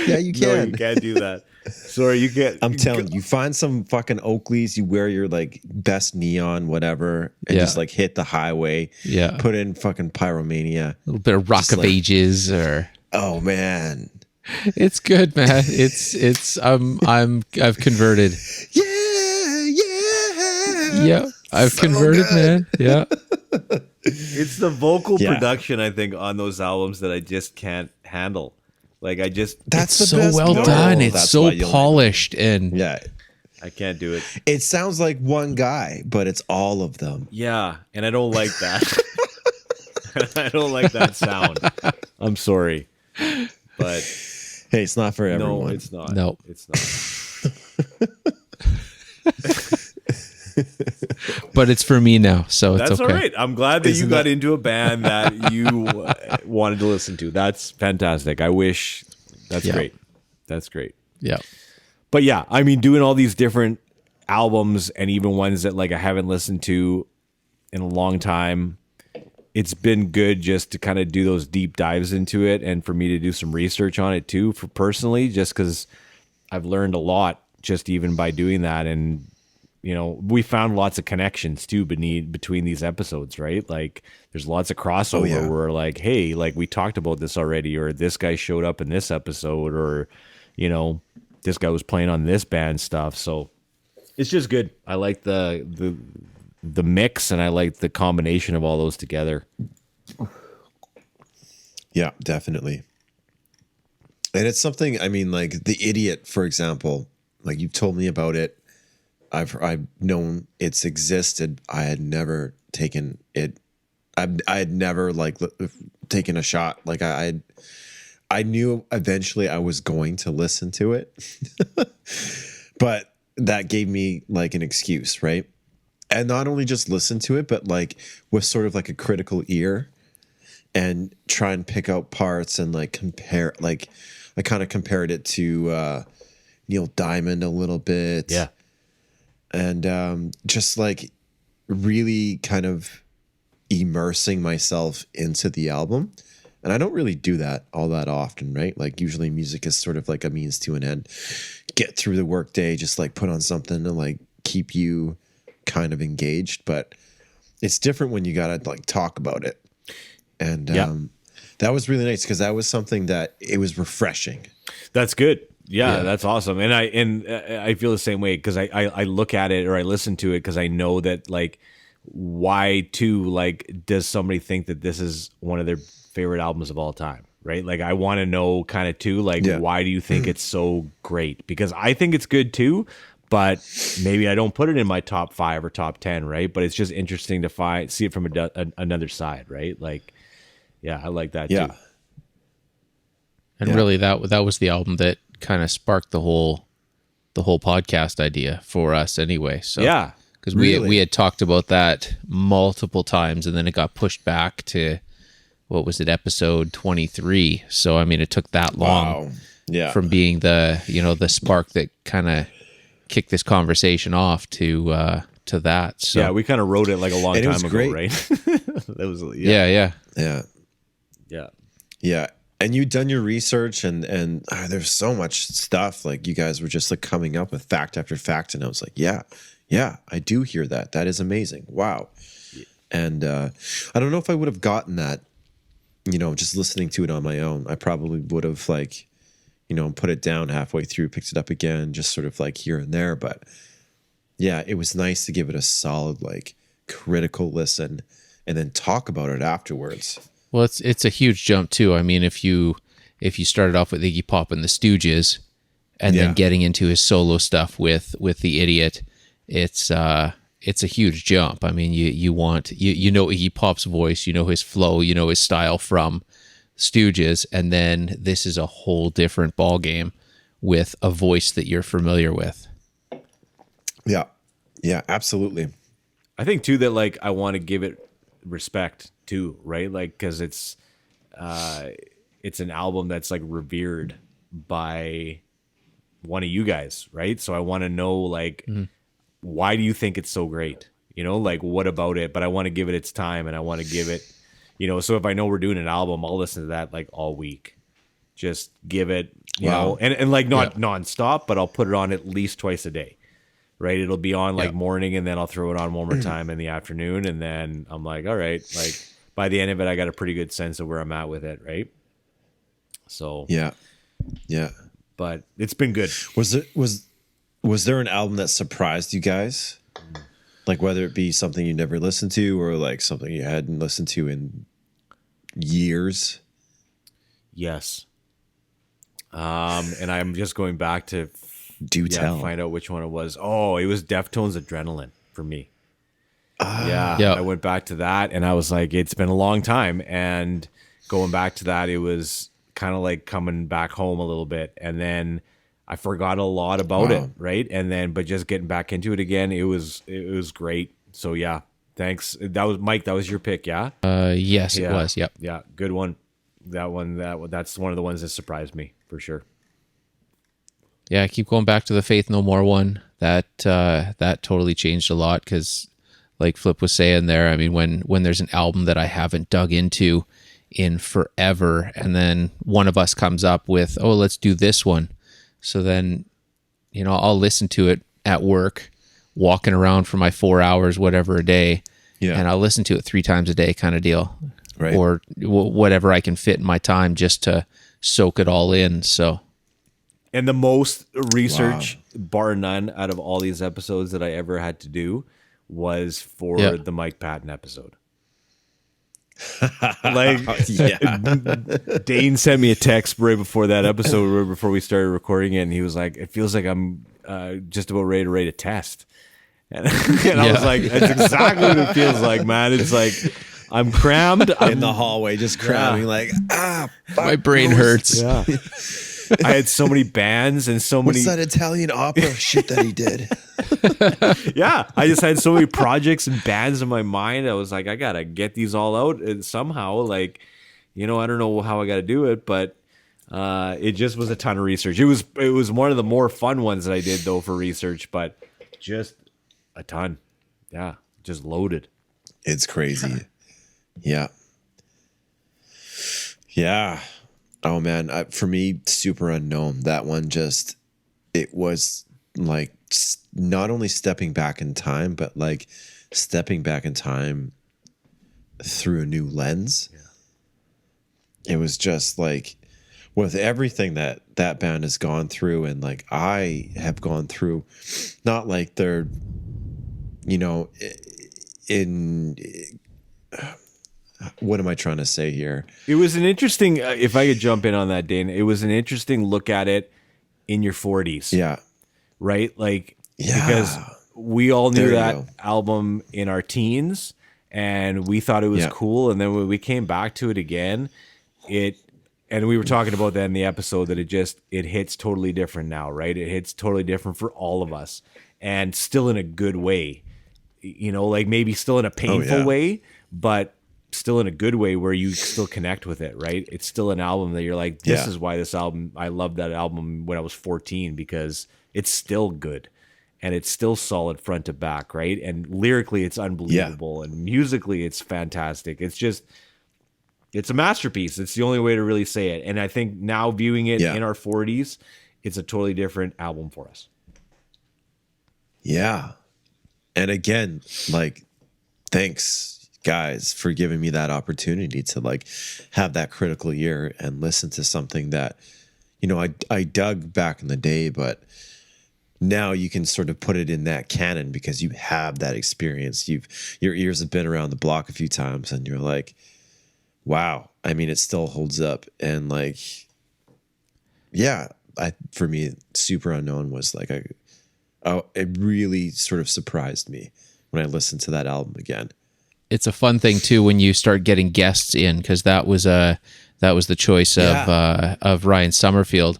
yeah, you can. No, you can't do that. Sorry, you can't. I'm telling you, find some fucking Oakleys, you wear your like best neon, whatever, and just like hit the highway. Yeah. Put in fucking Pyromania. A little bit of Rock Just of like- Ages or Oh man. it's good, man. It's I've converted. Yeah. Yeah. I've So converted, good. man. Yeah. It's the vocal Yeah. production, I think, on those albums that I just can't handle. Like I just, That's It's the so best well part. done. It's That's so why you'll- polished and Yeah. I can't do it. It sounds like one guy, but it's all of them. Yeah, and I don't like that. I don't like that sound. I'm sorry, but Hey, it's not for no, everyone. it's not. No. It's not. but it's for me now, so it's That's okay. all right. I'm glad that you Isn't got that- into a band that you wanted to listen to. That's fantastic. I wish. That's Yeah. great. That's great. Yeah. But yeah, I mean, doing all these different albums and even ones that like I haven't listened to in a long time, it's been good just to kind of do those deep dives into it, and for me to do some research on it too, for personally, just because I've learned a lot just even by doing that. And you know, we found lots of connections too between these episodes, right? Like there's lots of crossover yeah. where we're like, hey, like we talked about this already, or this guy showed up in this episode, or you know, this guy was playing on this band stuff. So it's just good. I like the mix, and I like the combination of all those together. Yeah, definitely. And it's something, I mean, like The Idiot, for example, like you told me about it. I've known it's existed. I had never taken it. I had never like taken a shot. Like I knew eventually I was going to listen to it, but that gave me like an excuse, right? And not only just listen to it, but like with sort of like a critical ear and try and pick out parts and like compare. Like I kind of compared it to Neil Diamond a little bit. Yeah. And just like really kind of immersing myself into the album. And I don't really do that all that often, right? Like usually music is sort of like a means to an end. Get through the workday, just like put on something to like keep you kind of engaged. But it's different when you gotta like talk about it. And that was really nice because that was something that it was refreshing. That's good. Yeah, that's awesome. And I feel the same way because I look at it or I listen to it because I know that like why too like does somebody think that this is one of their favorite albums of all time, right? Like I want to know kind of too like why do you think it's so great? Because I think it's good too, but maybe I don't put it in my top 5 or top 10, right? But it's just interesting to see it from another side, right? Like yeah, I like that too. And really that was the album that kind of sparked the whole podcast idea for us anyway. So Yeah. because Really? we had talked about that multiple times, and then it got pushed back to what was it, episode 23. So I mean, it took that long Wow. Yeah. from being the spark that kind of kicked this conversation off to that. So Yeah, we kind of wrote it like a long And it time was ago, great. right? That was yeah. Yeah. yeah. Yeah. And you'd done your research and there's so much stuff. Like you guys were just like coming up with fact after fact. And I was like, yeah, I do hear that. That is amazing. Wow. And I don't know if I would have gotten that, just listening to it on my own. I probably would have like, put it down halfway through, picked it up again, just sort of like here and there. But yeah, it was nice to give it a solid, like critical listen and then talk about it afterwards. Well, it's a huge jump too. I mean, if you started off with Iggy Pop and the Stooges, and then getting into his solo stuff with the Idiot, it's a huge jump. I mean, you know Iggy Pop's voice, you know his flow, you know his style from Stooges, and then this is a whole different ball game with a voice that you're familiar with. Yeah, absolutely. I think too that like I want to give it respect too, right? Like because it's an album that's like revered by one of you guys, right? So I want to know like why do you think it's so great? Like what about it? But I want to give it its time, and I want to give it, so if I know we're doing an album, I'll listen to that like all week. Just give it, you know, and like not nonstop, but I'll put it on at least twice a day. Right, it'll be on like morning, and then I'll throw it on one more time in the afternoon, and then I'm like, all right, like by the end of it, I got a pretty good sense of where I'm at with it, right? So yeah. But it's been good. Was there an album that surprised you guys? Like whether it be something you never listened to or like something you hadn't listened to in years? Yes. And I'm just going back to find out which one it was. Oh, it was Deftones Adrenaline for me. I went back to that, and I was like, it's been a long time, and going back to that, it was kind of like coming back home a little bit, and then I forgot a lot about it, right? And then, but just getting back into it again, it was great. So yeah, thanks. That was Mike. That was your pick, yeah? Yes, it was. Yep. Yeah, good one. That's one of the ones that surprised me for sure. Yeah, I keep going back to the Faith No More one. That totally changed a lot because, like Flip was saying there, I mean, when there's an album that I haven't dug into in forever, and then one of us comes up with, oh, let's do this one. So then, I'll listen to it at work, walking around for my 4 hours, whatever a day, and I'll listen to it 3 times a day kind of deal. Right. Or whatever I can fit in my time just to soak it all in, so... And the most research, bar none, out of all these episodes that I ever had to do was for the Mike Patton episode. Like, Dane sent me a text right before that episode, right before we started recording it, and he was like, it feels like I'm just about ready to write a test. And I was like, that's exactly what it feels like, man. It's like, I'm crammed. In the hallway, just cramming, like, my brain hurts. Yeah. I had so many bands and so many. What's that Italian opera shit that he did? Yeah, I just had so many projects and bands in my mind. I was like, I gotta get these all out and somehow. Like, I don't know how I gotta do it, but it just was a ton of research. It was one of the more fun ones that I did though for research, but just a ton. Yeah, just loaded. It's crazy. Yeah. Oh man, for me, Super Unknown. That one it was like not only stepping back in time, but like stepping back in time through a new lens. Yeah. It was just like with everything that band has gone through, and like I have gone through, not like they're, in. What am I trying to say here? It was an interesting, if I could jump in on that, Dane, it was an interesting look at it in your 40s. Yeah. Right? Like, because we all knew that album in our teens, and we thought it was cool. And then when we came back to it again, and we were talking about that in the episode, that it hits totally different now, right? It hits totally different for all of us, and still in a good way, like maybe still in a painful way, but still in a good way where you still connect with it, right? It's still an album that you're like, this is why this album, I loved that album when I was 14, because it's still good and it's still solid front to back, right? And lyrically it's unbelievable and musically it's fantastic. It's a masterpiece. It's the only way to really say it. And I think now viewing it in our 40s, it's a totally different album for us. Yeah. And again, like, thanks, guys for giving me that opportunity to like have that critical year and listen to something that, you know, I dug back in the day, but now you can sort of put it in that canon because you have that experience. Your ears have been around the block a few times and you're like, wow. I mean, it still holds up. And like, yeah, for me, Super Unknown was like it really sort of surprised me when I listened to that album again. It's a fun thing too when you start getting guests in, because that was the choice of Ryan Summerfield,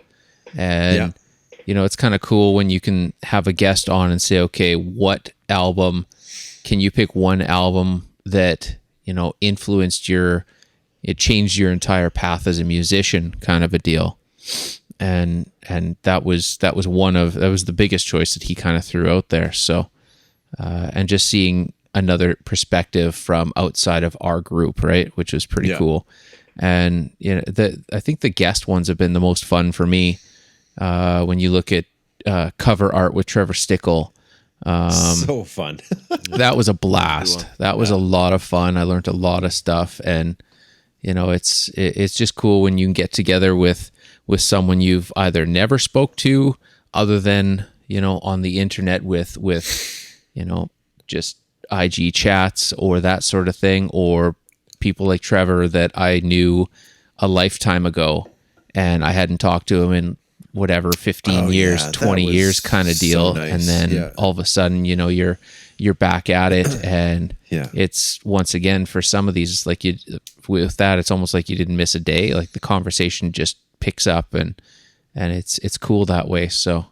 and you know, it's kind of cool when you can have a guest on and say, okay, what album can you pick, one album that, you know, influenced it changed your entire path as a musician, kind of a deal. And that was the biggest choice that he kind of threw out there. So, and just seeing another perspective from outside of our group, right, which was pretty cool. And you know, I think the guest ones have been the most fun for me. When you look at cover art with Trevor Stickle, so fun. That was a blast. That was a lot of fun. I learned a lot of stuff, and you know, it's just cool when you can get together with someone you've either never spoke to other than, you know, on the internet with you know, just IG chats or that sort of thing, or people like Trevor that I knew a lifetime ago and I hadn't talked to him in whatever 15 years, 20 years kind of deal. So nice. And then all of a sudden, you know, you're back at it, and it's once again for some of these, like with that, it's almost like you didn't miss a day. Like the conversation just picks up, and it's cool that way. So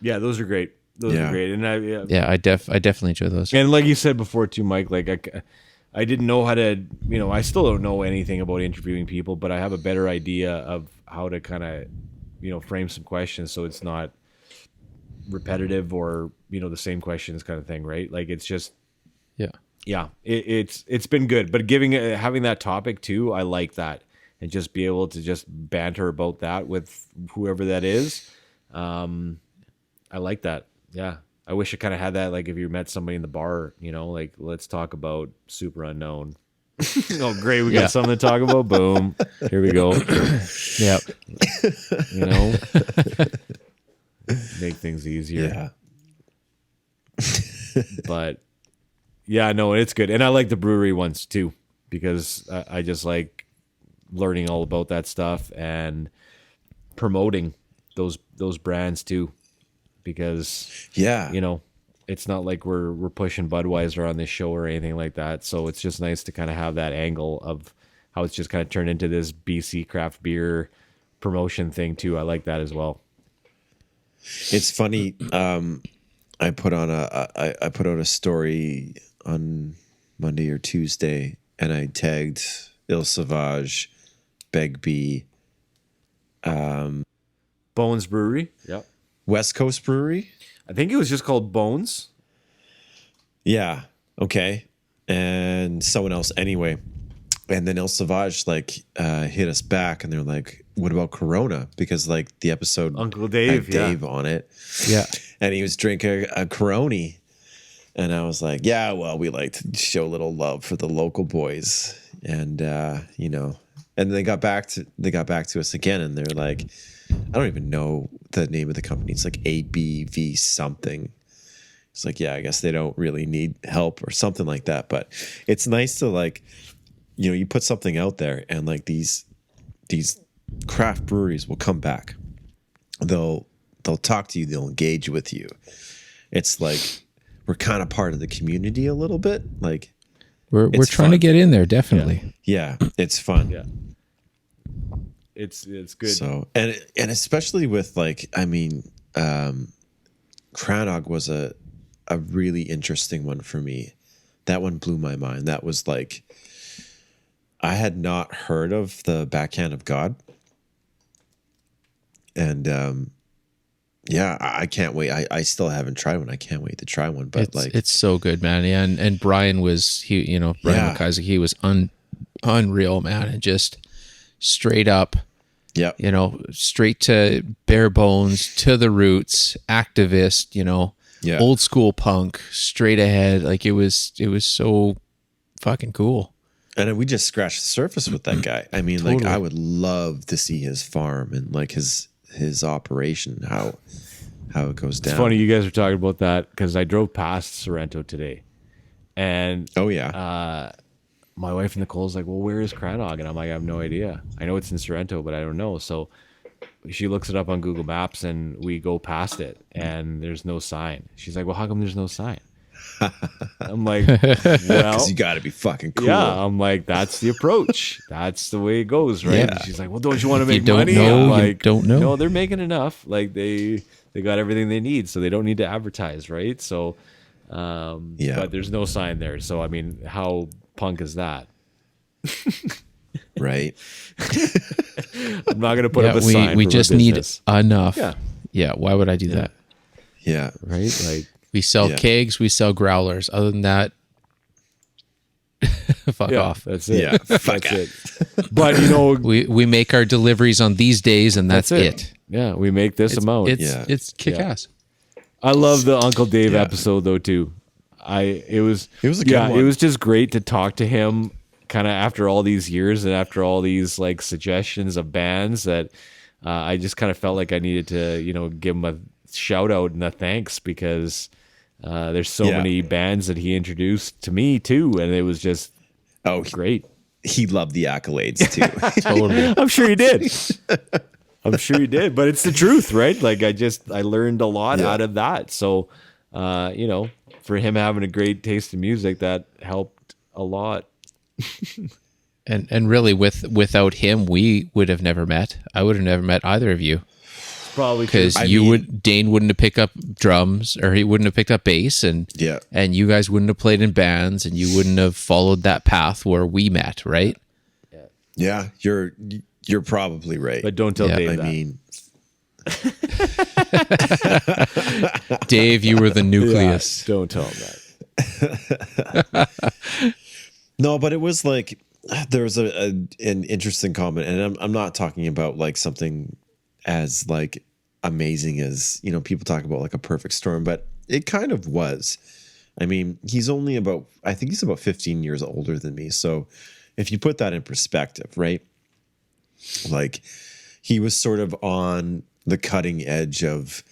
yeah, those are great. Those are great, and I definitely enjoy those. And like you said before too, Mike, like I didn't know how to, you know, I still don't know anything about interviewing people, but I have a better idea of how to kind of, you know, frame some questions so it's not repetitive or, you know, the same questions kind of thing, right? Like it's just it's been good, but having that topic too, I like that, and just be able to just banter about that with whoever that is. I like that. Yeah. I wish I kind of had that. Like if you met somebody in the bar, you know, like let's talk about Super Unknown. Oh, great. We got something to talk about. Boom. Here we go. Yep. You know, make things easier. Yeah. But yeah, no, it's good. And I like the brewery ones too, because I just like learning all about that stuff and promoting those brands too. Because you know, it's not like we're pushing Budweiser on this show or anything like that. So it's just nice to kind of have that angle of how it's just kind of turned into this BC craft beer promotion thing too. I like that as well. It's funny. I put out a story on Monday or Tuesday, and I tagged Il Sauvage, Begbie, Bones Brewery. Yep. West Coast Brewery. I think it was just called Bones. Yeah. Okay. And someone else anyway. And then Il Sauvage hit us back, and they're like, "What about Corona?" Because like the episode Uncle Dave, had Dave on it. Yeah. And he was drinking a Coroni. And I was like, yeah, well, we like to show a little love for the local boys. And you know, and they got back to us again, and they're like, I don't even know the name of the company. It's like ABV something. It's like, yeah, I guess they don't really need help or something like that. But it's nice to like, you know, you put something out there, and like these craft breweries will come back. They'll talk to you. They'll engage with you. It's like we're kind of part of the community a little bit. Like we're trying to get in there, definitely. Yeah, it's fun. Yeah. It's good. So and especially with like, I mean, Cranog was a really interesting one for me. That one blew my mind. That was like, I had not heard of the Backhand of God, and yeah, I can't wait. I still haven't tried one. I can't wait to try one. But it's so good, man. Yeah, and Brian was Brian McIsaac, he was unreal, man, and just straight up. Yeah, you know, straight to bare bones, to the roots, activist, you know, old school punk, straight ahead. Like it was so fucking cool. And we just scratched the surface with that guy. I mean, like, I would love to see his farm and like his operation, how it goes down. It's funny you guys are talking about that because I drove past Sorrento today, and my wife Nicole's like, "Well, where is Cranog?" And I'm like, "I have no idea. I know it's in Sorrento, but I don't know." So she looks it up on Google Maps, and we go past it, and there's no sign. She's like, "Well, how come there's no sign?" I'm like, "Well, because you got to be fucking cool." yeah." I'm like, "That's the approach. That's the way it goes, right?" Yeah. And she's like, "Well, don't you want to If you make don't money?" know, I'm you like, don't know. No, they're making enough. Like they got everything they need, so they don't need to advertise, right? So, but there's no sign there. So I mean, how punk is that? Right. I'm not gonna put up a we sign. we for just my need business. enough. Yeah. Yeah. Why would I do that? Yeah. Right? Like, We sell Yeah. kegs, we sell growlers. Other than that, fuck yeah, off. that's it. Yeah. Fuck That's it. But you know, We make our deliveries on these days, and that's it. Yeah, we make this amount. It's kick ass. I love the Uncle Dave episode though too. It was a good one. It was just great to talk to him kind of after all these years and after all these like suggestions of bands that I just kind of felt like I needed to, give him a shout out and a thanks because there's so many bands that he introduced to me too, and it was just great. He loved the accolades too. Totally. I'm sure he did. I'm sure he did, but it's the truth, right? Like I learned a lot out of that. So, for him having a great taste in music, that helped a lot. And really, without him, we would have never met. I would have never met either of you. Probably true. Because Dane wouldn't have picked up drums, or he wouldn't have picked up bass, and you guys wouldn't have played in bands, and you wouldn't have followed that path where we met, right? Yeah, you're probably right. But don't tell Dave that. I mean, Dave, you were the nucleus. Yeah, don't tell him that. no, but it was like there was an interesting comment, and I'm not talking about like something as like amazing as people talk about like a perfect storm, but it kind of was. I mean, I think he's about 15 years older than me, so if you put that in perspective, right? Like he was sort of on the cutting edge of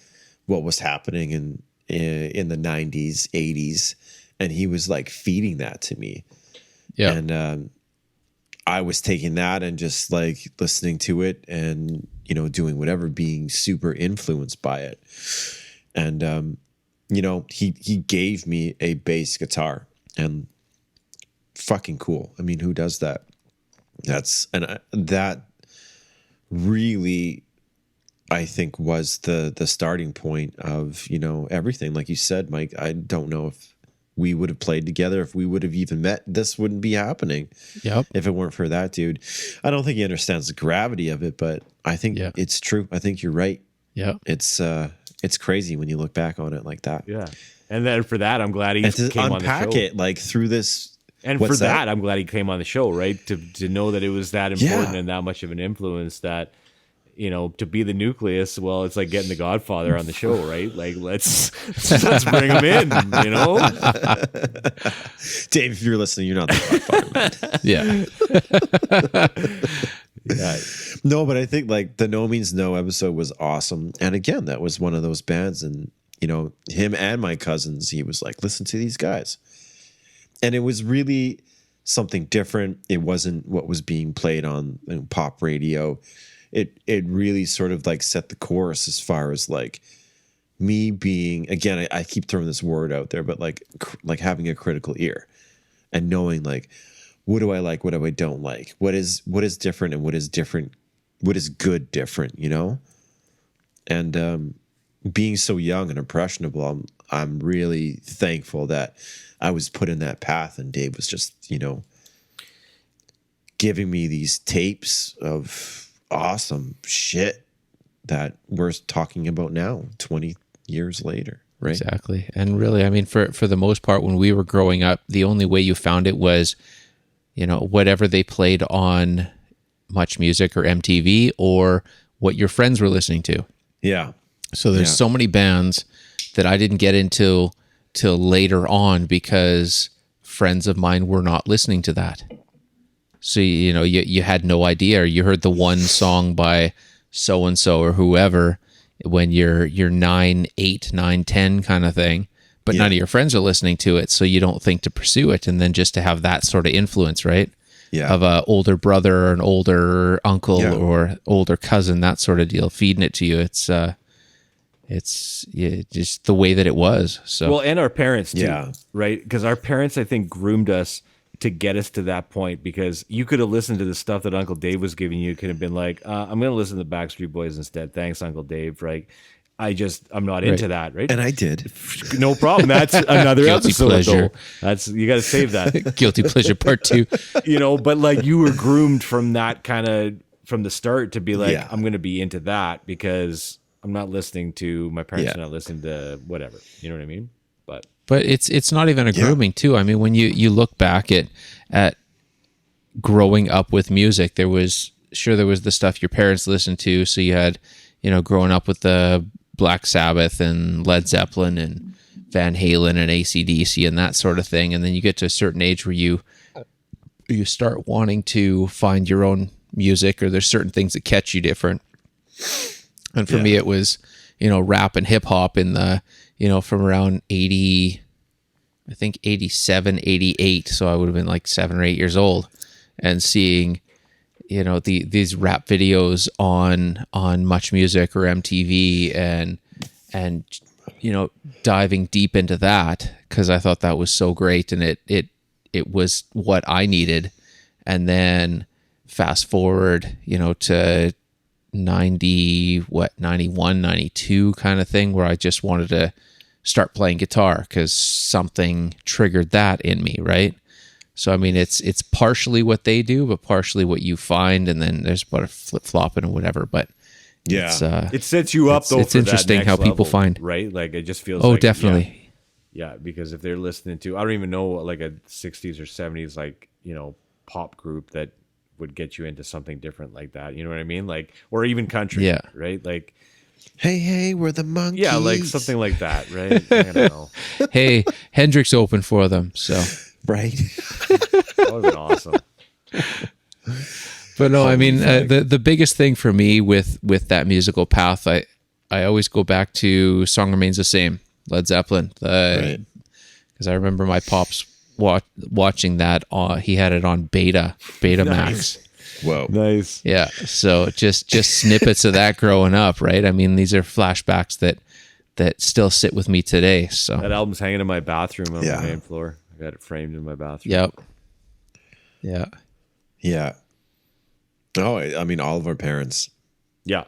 what was happening in the 90s, 80s, and he was like feeding that to me. Yeah. And I was taking that and just like listening to it and doing whatever, being super influenced by it. And he gave me a bass guitar, and fucking cool. I mean, who does that? That really, I think, was the starting point of everything. Like you said, Mike, I don't know if we would have played together, if we would have even met, this wouldn't be happening. Yep. If it weren't for that dude. I don't think he understands the gravity of it, but I think it's true. I think you're right. Yeah. It's crazy when you look back on it like that. Yeah. And then for that, I'm glad he And to came on the show. unpack it like through this. And what's for that, I'm glad he came on the show, right? To know that it was that important and that much of an influence that, to be the nucleus. Well, it's like getting the Godfather on the show, right? Like let's bring him in, Dave, if you're listening, you're not the Godfather, man. Yeah. No, but I think like the No Means No episode was awesome. And again, that was one of those bands, and him and my cousins, he was like, listen to these guys. And it was really something different. It wasn't what was being played on pop radio. It really sort of like set the course as far as like me being, again, I keep throwing this word out there, but like having a critical ear and knowing like, what do I like? What do I don't like? What is different, and what is different? What is good different, And being so young and impressionable, I'm really thankful that I was put in that path, and Dave was just, giving me these tapes of awesome shit that we're talking about now, 20 years later, right? Exactly. And really, I mean, for the most part, when we were growing up, the only way you found it was, whatever they played on Much Music or MTV, or what your friends were listening to. Yeah. So there's so many bands that I didn't get into till later on, because friends of mine were not listening to that. So, you know, you had no idea, or you heard the one song by so-and-so or whoever when you're 9, 8, 9, 10 kind of thing, but none of your friends are listening to it. So you don't think to pursue it. And then just to have that sort of influence, right? Yeah. Of a older brother or an older uncle or older cousin, that sort of deal, feeding it to you. It's just the way that it was. So, well, and our parents too, Yeah. right? Because our parents, I think, groomed us to get us to that point, because you could have listened to the stuff that Uncle Dave was giving you. Could have been like, I'm going to listen to the Backstreet Boys instead. Thanks, Uncle Dave. Right. I'm not into that. Right. And I did. No problem. That's another Guilty episode. pleasure. Though. You got to save that. Guilty pleasure part 2. But like you were groomed from that kind of from the start to be like, Yeah. I'm going to be into that because I'm not listening to my parents. Are not listening to whatever. You know what I mean? But it's not even a grooming too. I mean, when you look back at growing up with music, there was the stuff your parents listened to. So you had, you know, growing up with the Black Sabbath and Led Zeppelin and Van Halen and AC/DC and that sort of thing. And then you get to a certain age where you start wanting to find your own music, or there's certain things that catch you different. And for me, it was, you know, rap and hip hop in the, you know, from around 80, I think 87, 88. So I would have been like 7 or 8 years old, and seeing, you know, these rap videos on Much Music or MTV, and, you know, diving deep into that because I thought that was so great, and it was what I needed. And then fast forward, you know, to 91, 92 kind of thing, where I just wanted to start playing guitar because something triggered that in me, right? So I mean, it's partially what they do, but partially what you find, and then there's about a flip flopping or whatever. But it sets you up though. It's for interesting that how next people level, find. right? Like it just feels. Oh, like, definitely. Yeah, because if they're listening to, I don't even know, like a 60s or 70s, like, you know, pop group that would get you into something different like that. You know what I mean? Like, or even country, right? Like, Hey, we're the monkeys. yeah, like something like that, right? I don't know. Hey, Hendrix opened for them, so Right. That would have been awesome. But no, I mean, the biggest thing for me with that musical path, I always go back to "Song Remains the Same," Led Zeppelin, Right. because I remember my pops watching that. He had it on Beta Max. Whoa. Nice. Yeah, so just snippets of that growing up, right? I mean, these are flashbacks that still sit with me today. So That album's hanging in my bathroom on Yeah. the main floor. I got it framed in my bathroom. yep, yeah. Yeah. Oh, I mean, all of our parents. Yeah.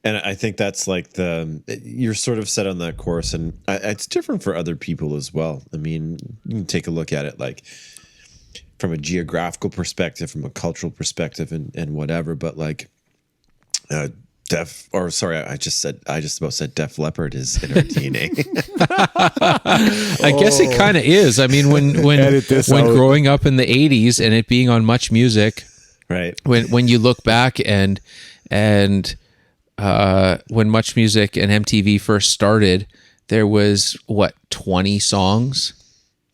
And I think that's like you're sort of set on that course, and it's different for other people as well. I mean, you can take a look at it like from a geographical perspective, from a cultural perspective, and whatever. But like, I just about said Def Leppard is in our DNA. I guess it kind of is. I mean, when Edit this out. growing up in the 80s and it being on Much Music, Right. when you look back and when Much Music and MTV first started, there was 20 songs,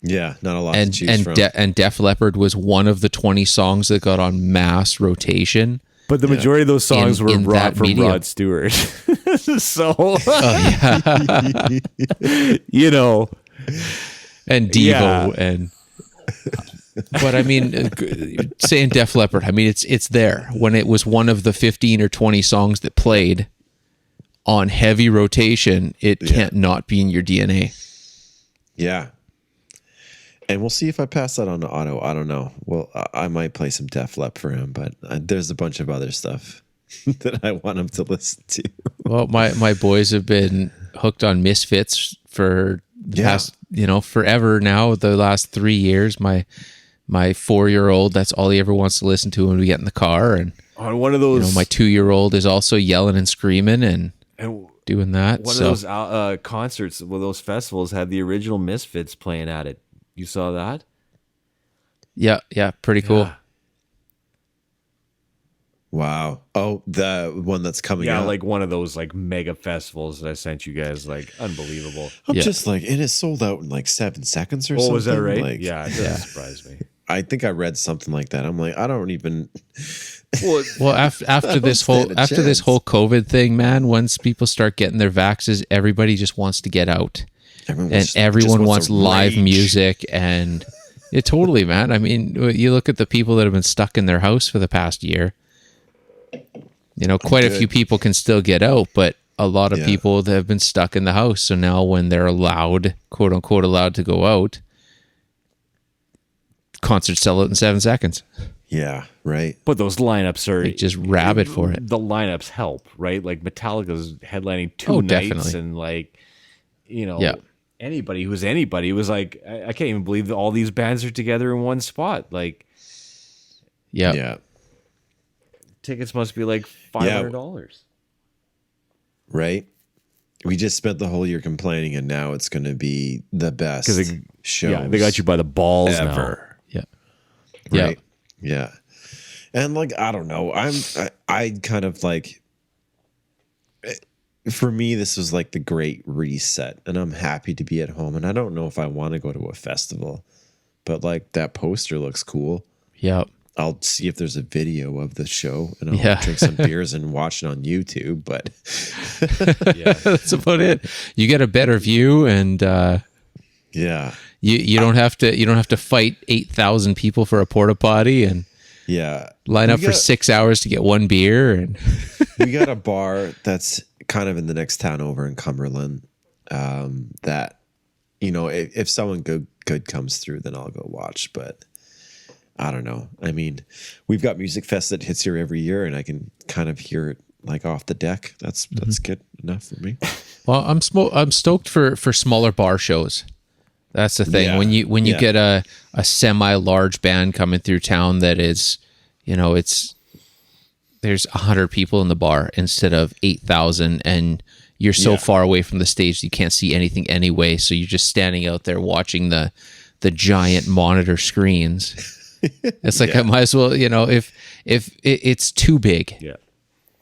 Yeah, not a lot and to choose from. and Def Leppard was one of the 20 songs that got on mass rotation. But the majority of those songs were in that from medium. Rod Stewart. So, Oh, you know, And Devo and but I mean, saying Def Leppard, I mean it's there when it was one of the 15 or 20 songs that played on heavy rotation. It can't not be in your DNA. Yeah. And we'll see if I pass that on to Otto. I don't know. Well, I might play some Def Leppard for him, but there's a bunch of other stuff that I want him to listen to. Well, my boys have been hooked on Misfits for the past, forever now. The last 3 years, my 4-year-old, that's all he ever wants to listen to when we get in the car. And on one of those, my 2-year-old is also yelling and screaming and doing that. One of those concerts, those festivals had the original Misfits playing at it. You saw that? Yeah, pretty cool. Wow. Oh, the one that's coming Yeah, out. like one of those like mega festivals that I sent you guys. Like unbelievable. I'm Yeah. just like, and it sold out in like 7 seconds or Oh, something. was that right? Like, Yeah, it doesn't surprise me. I think I read something like that. I'm like, I don't even. Well, after this stand a this chance. whole COVID thing, man, once people start getting their vaxes, everybody just wants to get out. Everyone wants to live rage. music, and it totally, man. I mean, you look at the people that have been stuck in their house for the past year. You know, quite a few people can still get out, but a lot of people that have been stuck in the house. So now, when they're allowed, quote unquote, allowed to go out, concerts sell out in 7 seconds. Yeah, right. But those lineups are Like, just rabid for it. The lineups help, right? Like Metallica's headlining 2 Oh, nights, definitely. and like, you know, Yeah. anybody who's anybody was like, I can't even believe that all these bands are together in one spot. Like, Yeah. Yeah, tickets must be like $500. right. We just spent the whole year complaining, and now it's going to be the best show. Yeah, they got you by the balls now. ever. Yeah. Right. Yeah. And like, I don't know. I kind of like, for me, this was like the great reset, and I'm happy to be at home. And I don't know if I want to go to a festival, but like that poster looks cool. Yeah. I'll see if there's a video of the show, and I'll Yeah. drink some beers and watch it on YouTube. But That's about it. You get a better view, and yeah, you don't have to fight 8,000 people for a porta potty and yeah, line up for 6 hours to get one beer. And we got a bar that's kind of in the next town over in Cumberland. That, you know, if someone good comes through, then I'll go watch. But I don't know. I mean, we've got Music Fest that hits here every year, and I can kind of hear it like off the deck. That's good enough for me. well, I'm stoked for smaller bar shows. That's the thing. Yeah. When you get a semi-large band coming through town that is, you know, there's 100 people in the bar instead of 8,000, and you're so far away from the stage you can't see anything anyway. So you're just standing out there watching the giant monitor screens. It's like I might as well, you know, if it's too big. Yeah.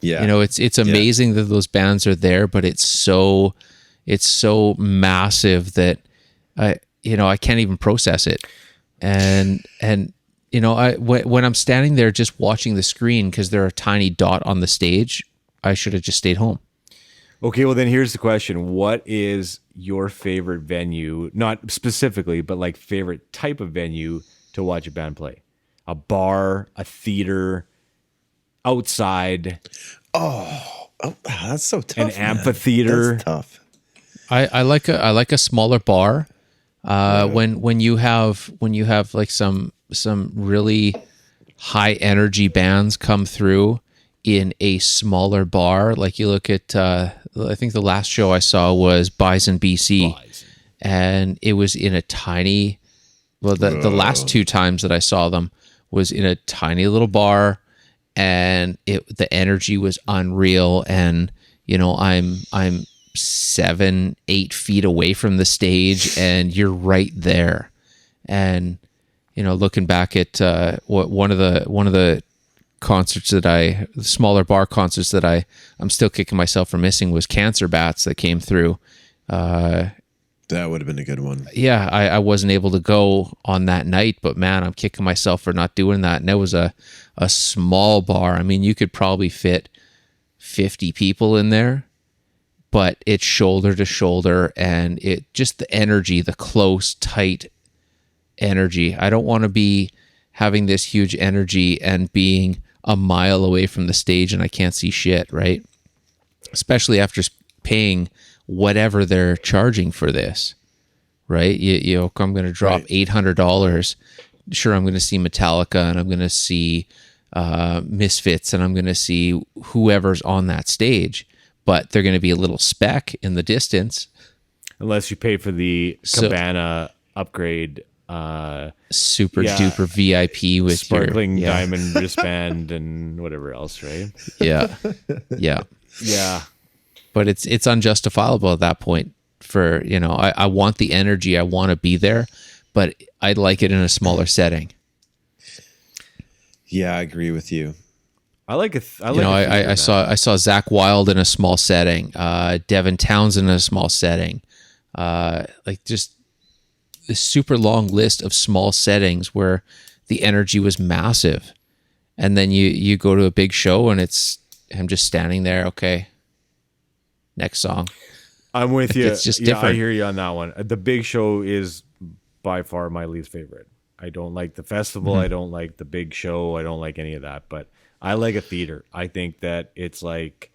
Yeah, You know, it's amazing that those bands are there, but it's so massive that I can't even process it. And you know, when I'm standing there just watching the screen because they're a tiny dot on the stage, I should have just stayed home. Okay, well then here's the question. What is your favorite venue? Not specifically, but like favorite type of venue to watch a band play? A bar, a theater, outside, Oh, that's so tough. an man. amphitheater. That's tough. I like a smaller bar. When you have like some really high energy bands come through in a smaller bar, like you look at I think the last show I saw was Bison BC, and it was in a tiny. Well, the last 2 times that I saw them was in a tiny little bar, and the energy was unreal. And you know, I'm 7-8 feet away from the stage, and you're right there. And you know, looking back at one of the concerts the smaller bar concerts that I'm still kicking myself for missing was Cancer Bats that came through. That would have been a good one. Yeah, I wasn't able to go on that night, but man, I'm kicking myself for not doing that. And it was a small bar. I mean, you could probably fit 50 people in there, but it's shoulder to shoulder, and it just the energy, the close, tight energy. I don't want to be having this huge energy and being a mile away from the stage and I can't see shit, right? Especially after paying whatever they're charging for this, right? You know, I'm going to drop $800. Sure, I'm going to see Metallica, and I'm going to see Misfits, and I'm going to see whoever's on that stage, but they're going to be a little speck in the distance. Unless you pay for the Cabana upgrade, super duper VIP with sparkling your, diamond wristband and whatever else, right? Yeah. Yeah. But it's unjustifiable at that point. For, you know, I want the energy, I want to be there, but I'd like it in a smaller setting. Yeah, I agree with you. I like it. I like You know, a theater I saw Zach Wilde in a small setting, Devin Townsend in a small setting, like just this super long list of small settings where the energy was massive, and then you go to a big show and it's him just standing there. Okay, next song. I'm with you. It's just I different. hear you on that one. The Big Show is by far my least favorite. I don't like the festival. I don't like the Big Show. I don't like any of that. But I like a theater. I think that it's like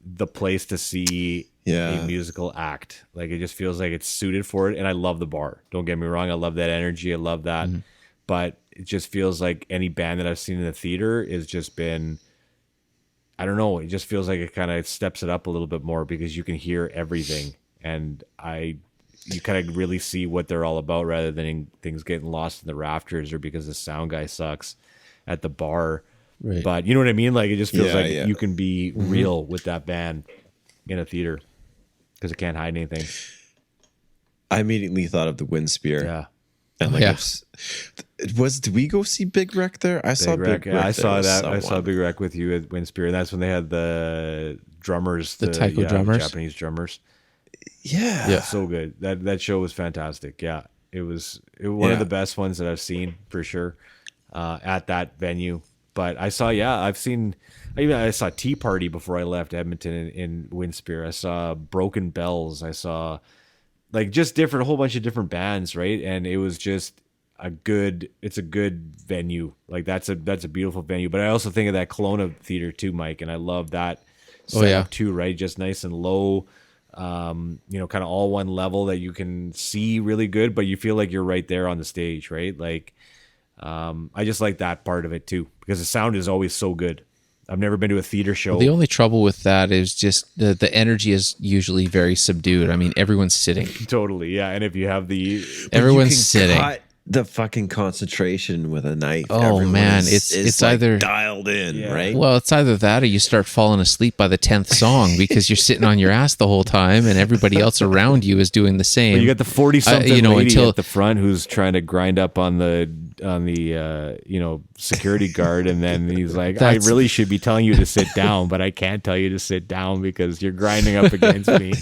the place to see a musical act. Like it just feels like it's suited for it. And I love the bar. Don't get me wrong. I love that energy. I love that. But it just feels like any band that I've seen in the theater has just been, I don't know. It just feels like it kind of steps it up a little bit more because you can hear everything. And you kind of really see what they're all about rather than things getting lost in the rafters or because the sound guy sucks at the bar. Right. But you know what I mean? Like it just feels like you can be real with that band in a theater because it can't hide anything. I immediately thought of the Wind Spear. Yeah. And like did we go see Big Wreck there? I saw Big Wreck. Yeah, I saw with that. someone. I saw Big Wreck with you at Windspear. And that's when they had the drummers, The taiko drummers? Japanese drummers. Yeah. So good. That show was fantastic. Yeah. It was one of the best ones that I've seen for sure at that venue. But I saw, I saw Tea Party before I left Edmonton in Windspear. I saw Broken Bells. I saw like just a whole bunch of different bands, right? And it was just it's a good venue. Like that's a beautiful venue. But I also think of that Kelowna Theater too, Mike, and I love that setup too, right? Just nice and low, kind of all one level that you can see really good, but you feel like you're right there on the stage, right? Like I just like that part of it too, because the sound is always so good. I've never been to a theater show. Well, the only trouble with that is just the energy is usually very subdued. I mean, everyone's sitting. Totally, yeah. And if you have Everyone's sitting. Cut the fucking concentration with a knife. Oh, Everyone man, is it's like either dialed in, right? Well, it's either that or you start falling asleep by the 10th song because you're sitting on your ass the whole time and everybody else around you is doing the same. you got the 40-something lady until at the front who's trying to grind up on the security guard, and then he's like, I really should be telling you to sit down, but I can't tell you to sit down because you're grinding up against me.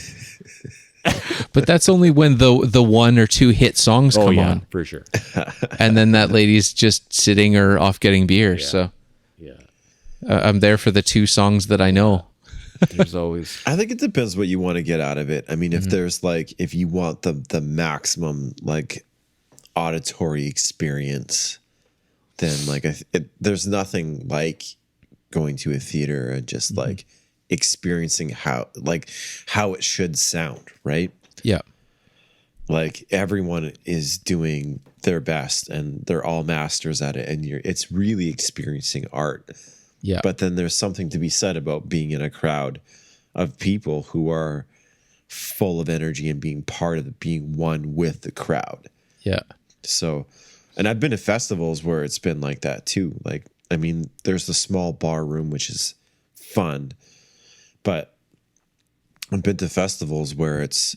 But that's only when the one or two hit songs come on. For sure. And then that lady's just sitting or off getting beer. So I'm there for the two songs that I know. There's always. I think it depends what you want to get out of it. I mean, if there's like, if you want the maximum like auditory experience, then like there's nothing like going to a theater and just like experiencing how it should sound, right? Yeah. Like everyone is doing their best and they're all masters at it, and it's really experiencing art. Yeah. But then there's something to be said about being in a crowd of people who are full of energy and being part of being one with the crowd. Yeah. So, and I've been to festivals where it's been like that too. Like, I mean, there's the small bar room, which is fun, but I've been to festivals where it's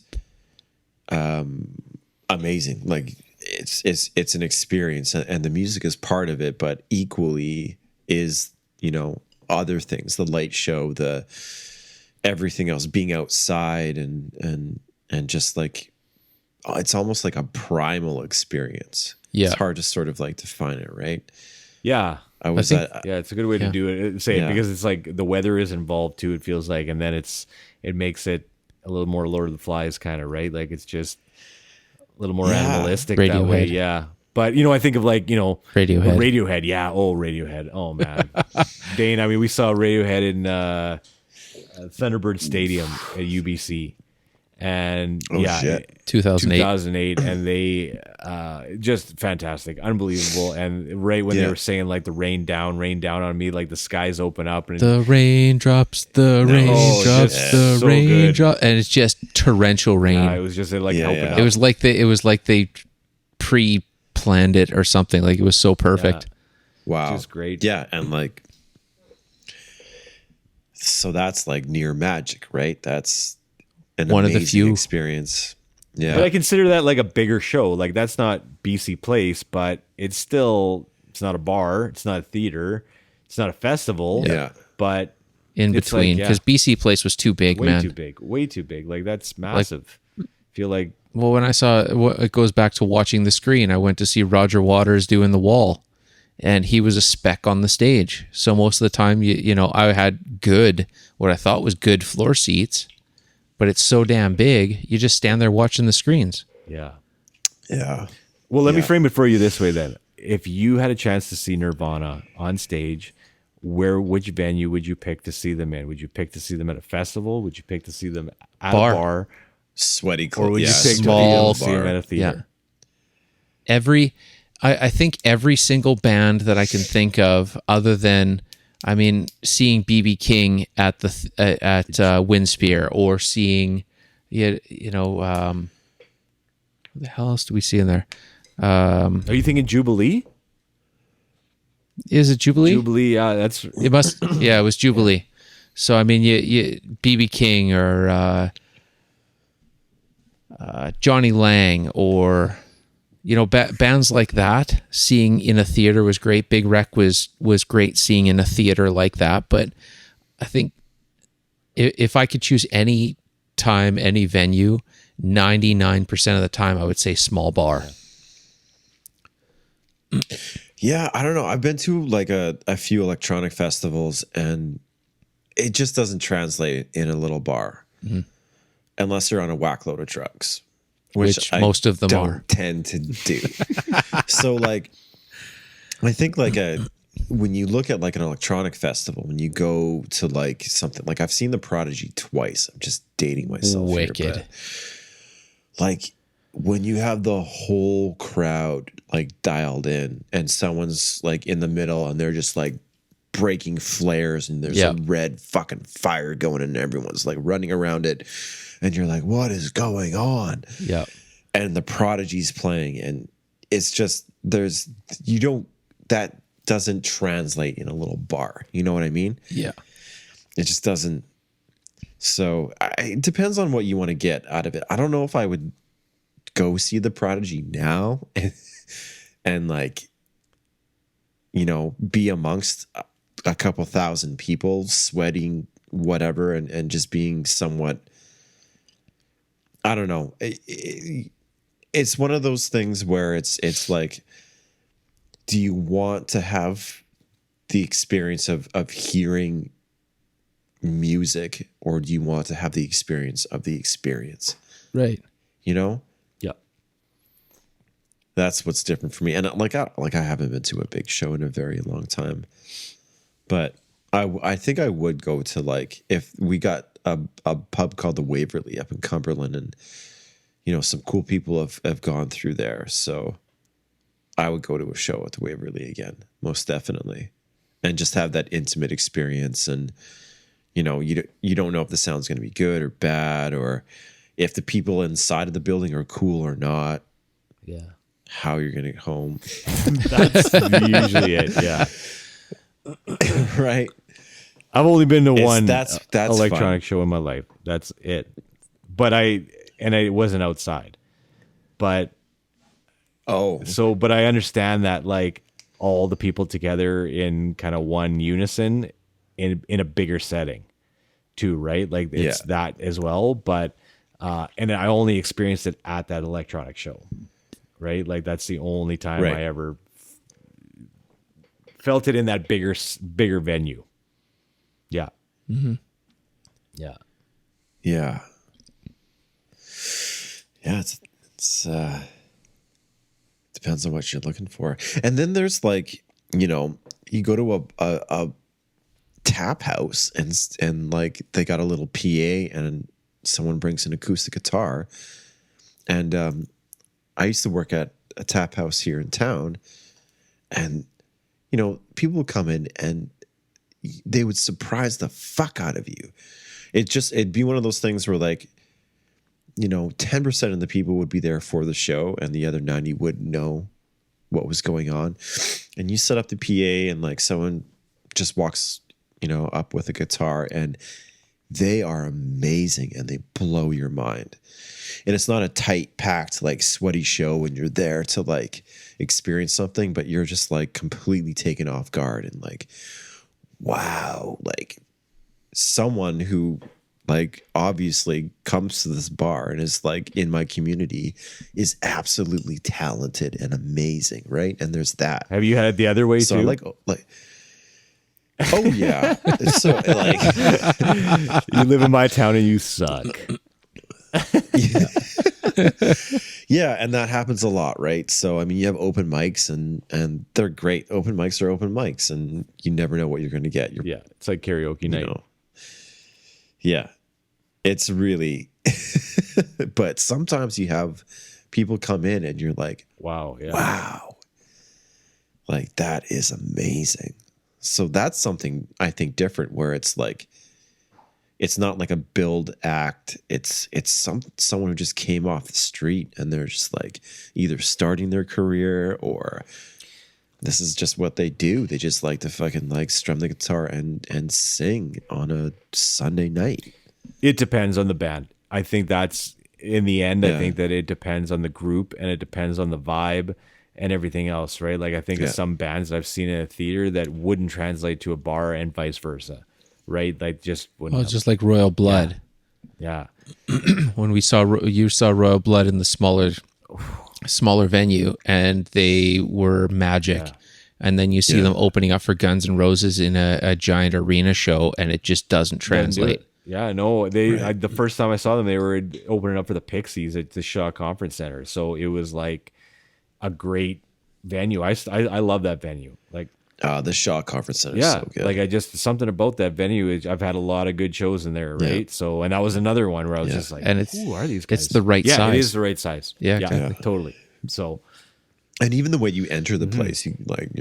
amazing. Like it's an experience, and the music is part of it, but equally is, other things, the light show, the everything else, being outside and just like, it's almost like a primal experience. Yeah. It's hard to sort of like define it, right? Yeah. It's a good way to do it. It because it's like the weather is involved too, it feels like, and then it makes it a little more Lord of the Flies kind of, right? Like it's just a little more animalistic that way. Yeah. But I think of like, Radiohead. Radiohead, yeah. Oh, Radiohead. Oh man. Dane, I mean, we saw Radiohead in Thunderbird Stadium at UBC. And 2008, and they just fantastic, unbelievable. And right when they were saying like the rain down on me, like the skies open up and the raindrops, the raindrops, and it's just torrential rain. It was just like helping up. It was like they pre-planned it or something. Like it was so perfect. Wow, just great. Yeah, and like, so that's like near magic, right? That's one of the few experience. Yeah. But I consider that like a bigger show. Like that's not BC Place, but it's not a bar. It's not a theater. It's not a festival. Yeah. But in it's like, between, yeah, because BC Place was too big, way man. too big. Way too big. Like, that's massive. Feel like Well, when I saw it goes back to watching the screen, I went to see Roger Waters doing The Wall, and he was a speck on the stage. So most of the time, you know, I had what I thought was good floor seats, but it's so damn big, you just stand there watching the screens. yeah. Yeah. Well, let me Yeah. frame it for you this way then. If you had a chance to see Nirvana on stage, which venue would you pick to see them in? Would you pick to see them at a festival? Would you pick to see them at Bar. a bar? Sweaty Or clothes. would Yeah, you pick small to see them at a theater? I think every single band that I can think of, other than, I mean, seeing BB King at the at Windspear, or seeing, you know, what the hell else do we see in there? Are you thinking Jubilee? Is it Jubilee? Jubilee, yeah, that's It must. Yeah, it was Jubilee. So I mean, you BB King or Johnny Lang, or you know, bands like that. Seeing in a theater was great. Big Wreck was great seeing in a theater like that. But I think if I could choose any time, any venue, 99% of the time, I would say small bar. Yeah, I don't know. I've been to like a few electronic festivals, and it just doesn't translate in a little bar unless you're on a whack load of drugs, Which I most of them don't are. tend to do. So like, I think like when you look at like an electronic festival, when you go to like something like, I've seen The Prodigy twice. I'm just dating myself here, Wicked. but like when you have the whole crowd like dialed in, and someone's like in the middle and they're just like breaking flares, and there's Yeah. a red fucking fire going, and everyone's like running around it, and you're like, what is going on? Yeah. And The Prodigy's playing, and it's just that doesn't translate in a little bar. You know what I mean? Yeah. It just doesn't. So it depends on what you want to get out of it. I don't know if I would go see The Prodigy now and like, you know, be amongst a couple thousand people sweating, whatever, and just being somewhat, I don't know. It's one of those things where it's like, do you want to have the experience of hearing music, or do you want to have the experience of the experience? Right. You know? yeah. That's what's different for me. And I haven't been to a big show in a very long time, but I think I would go to, like, if we got a pub called the Waverly up in Cumberland, and you know, some cool people have gone through there, so I would go to a show at the Waverly again, most definitely, and just have that intimate experience. And you know, you don't know if the sound's going to be good or bad, or if the people inside of the building are cool or not. Yeah. How you're going to get home, That's usually it, yeah. right? I've only been to one that's electronic fun. show in my life. That's it. But I wasn't outside. But Oh, but I understand that, like, all the people together in kind of one unison in a bigger setting too, right? Like, it's Yeah. that as well. But and I only experienced it at that electronic show, right? Like, that's the only time Right. I ever felt it in that bigger venue. Yeah. Mm-hmm. Yeah. yeah. Yeah, it's depends on what you're looking for. And then there's, like, you know, you go to a tap house, and like they got a little PA, and someone brings an acoustic guitar. And I used to work at a tap house here in town, and you know, people would come in and they would surprise the fuck out of you. It'd be one of those things where, like, you know, 10% of the people would be there for the show, and the other 90 wouldn't know what was going on. And you set up the PA, and like someone just walks, you know, up with a guitar, and they are amazing, and they blow your mind. And it's not a tight, packed, like sweaty show when you're there to like experience something, but you're just like completely taken off guard, and like, wow, like someone who like obviously comes to this bar and is like in my community is absolutely talented and amazing, right? And there's that. Have you had it the other way So too? like oh yeah. So like You live in my town and you suck. yeah, and that happens a lot, right? So I mean, you have open mics and they're great. Open mics are open mics, and you never know what you're going to get. Yeah, it's like karaoke You night. know, yeah, it's really. But sometimes you have people come in and you're like, Wow, yeah. wow, like that is amazing. So that's something I think different, where it's like, it's not like a build act. It's someone who just came off the street and they're just like either starting their career or this is just what they do. They just like to fucking like strum the guitar and sing on a Sunday night. It depends on the band. I think that's in the end. Yeah. I think that it depends on the group and it depends on the vibe and everything else, right? Like I think of some bands that I've seen in a theater that wouldn't translate to a bar and vice versa, right? Like just wouldn't. Well, have- just like Royal Blood. yeah. When you saw Royal Blood in the smaller venue, and they were magic. Yeah. And then you see them opening up for Guns N' Roses in a giant arena show, and it just doesn't translate. Yeah, no, the first time I saw them, they were opening up for the Pixies at the Shaw Conference Center. So it was like a great venue. I love that venue. Like, The Shaw Conference Center is yeah, so good. like I just something about that venue. I've had a lot of good shows in there, right? Yeah. So, and that was another one where I was just like, And it's- who are these guys? it's the right yeah, size. it is the right size. Yeah, yeah, exactly. totally. So, And even the way you enter the place, you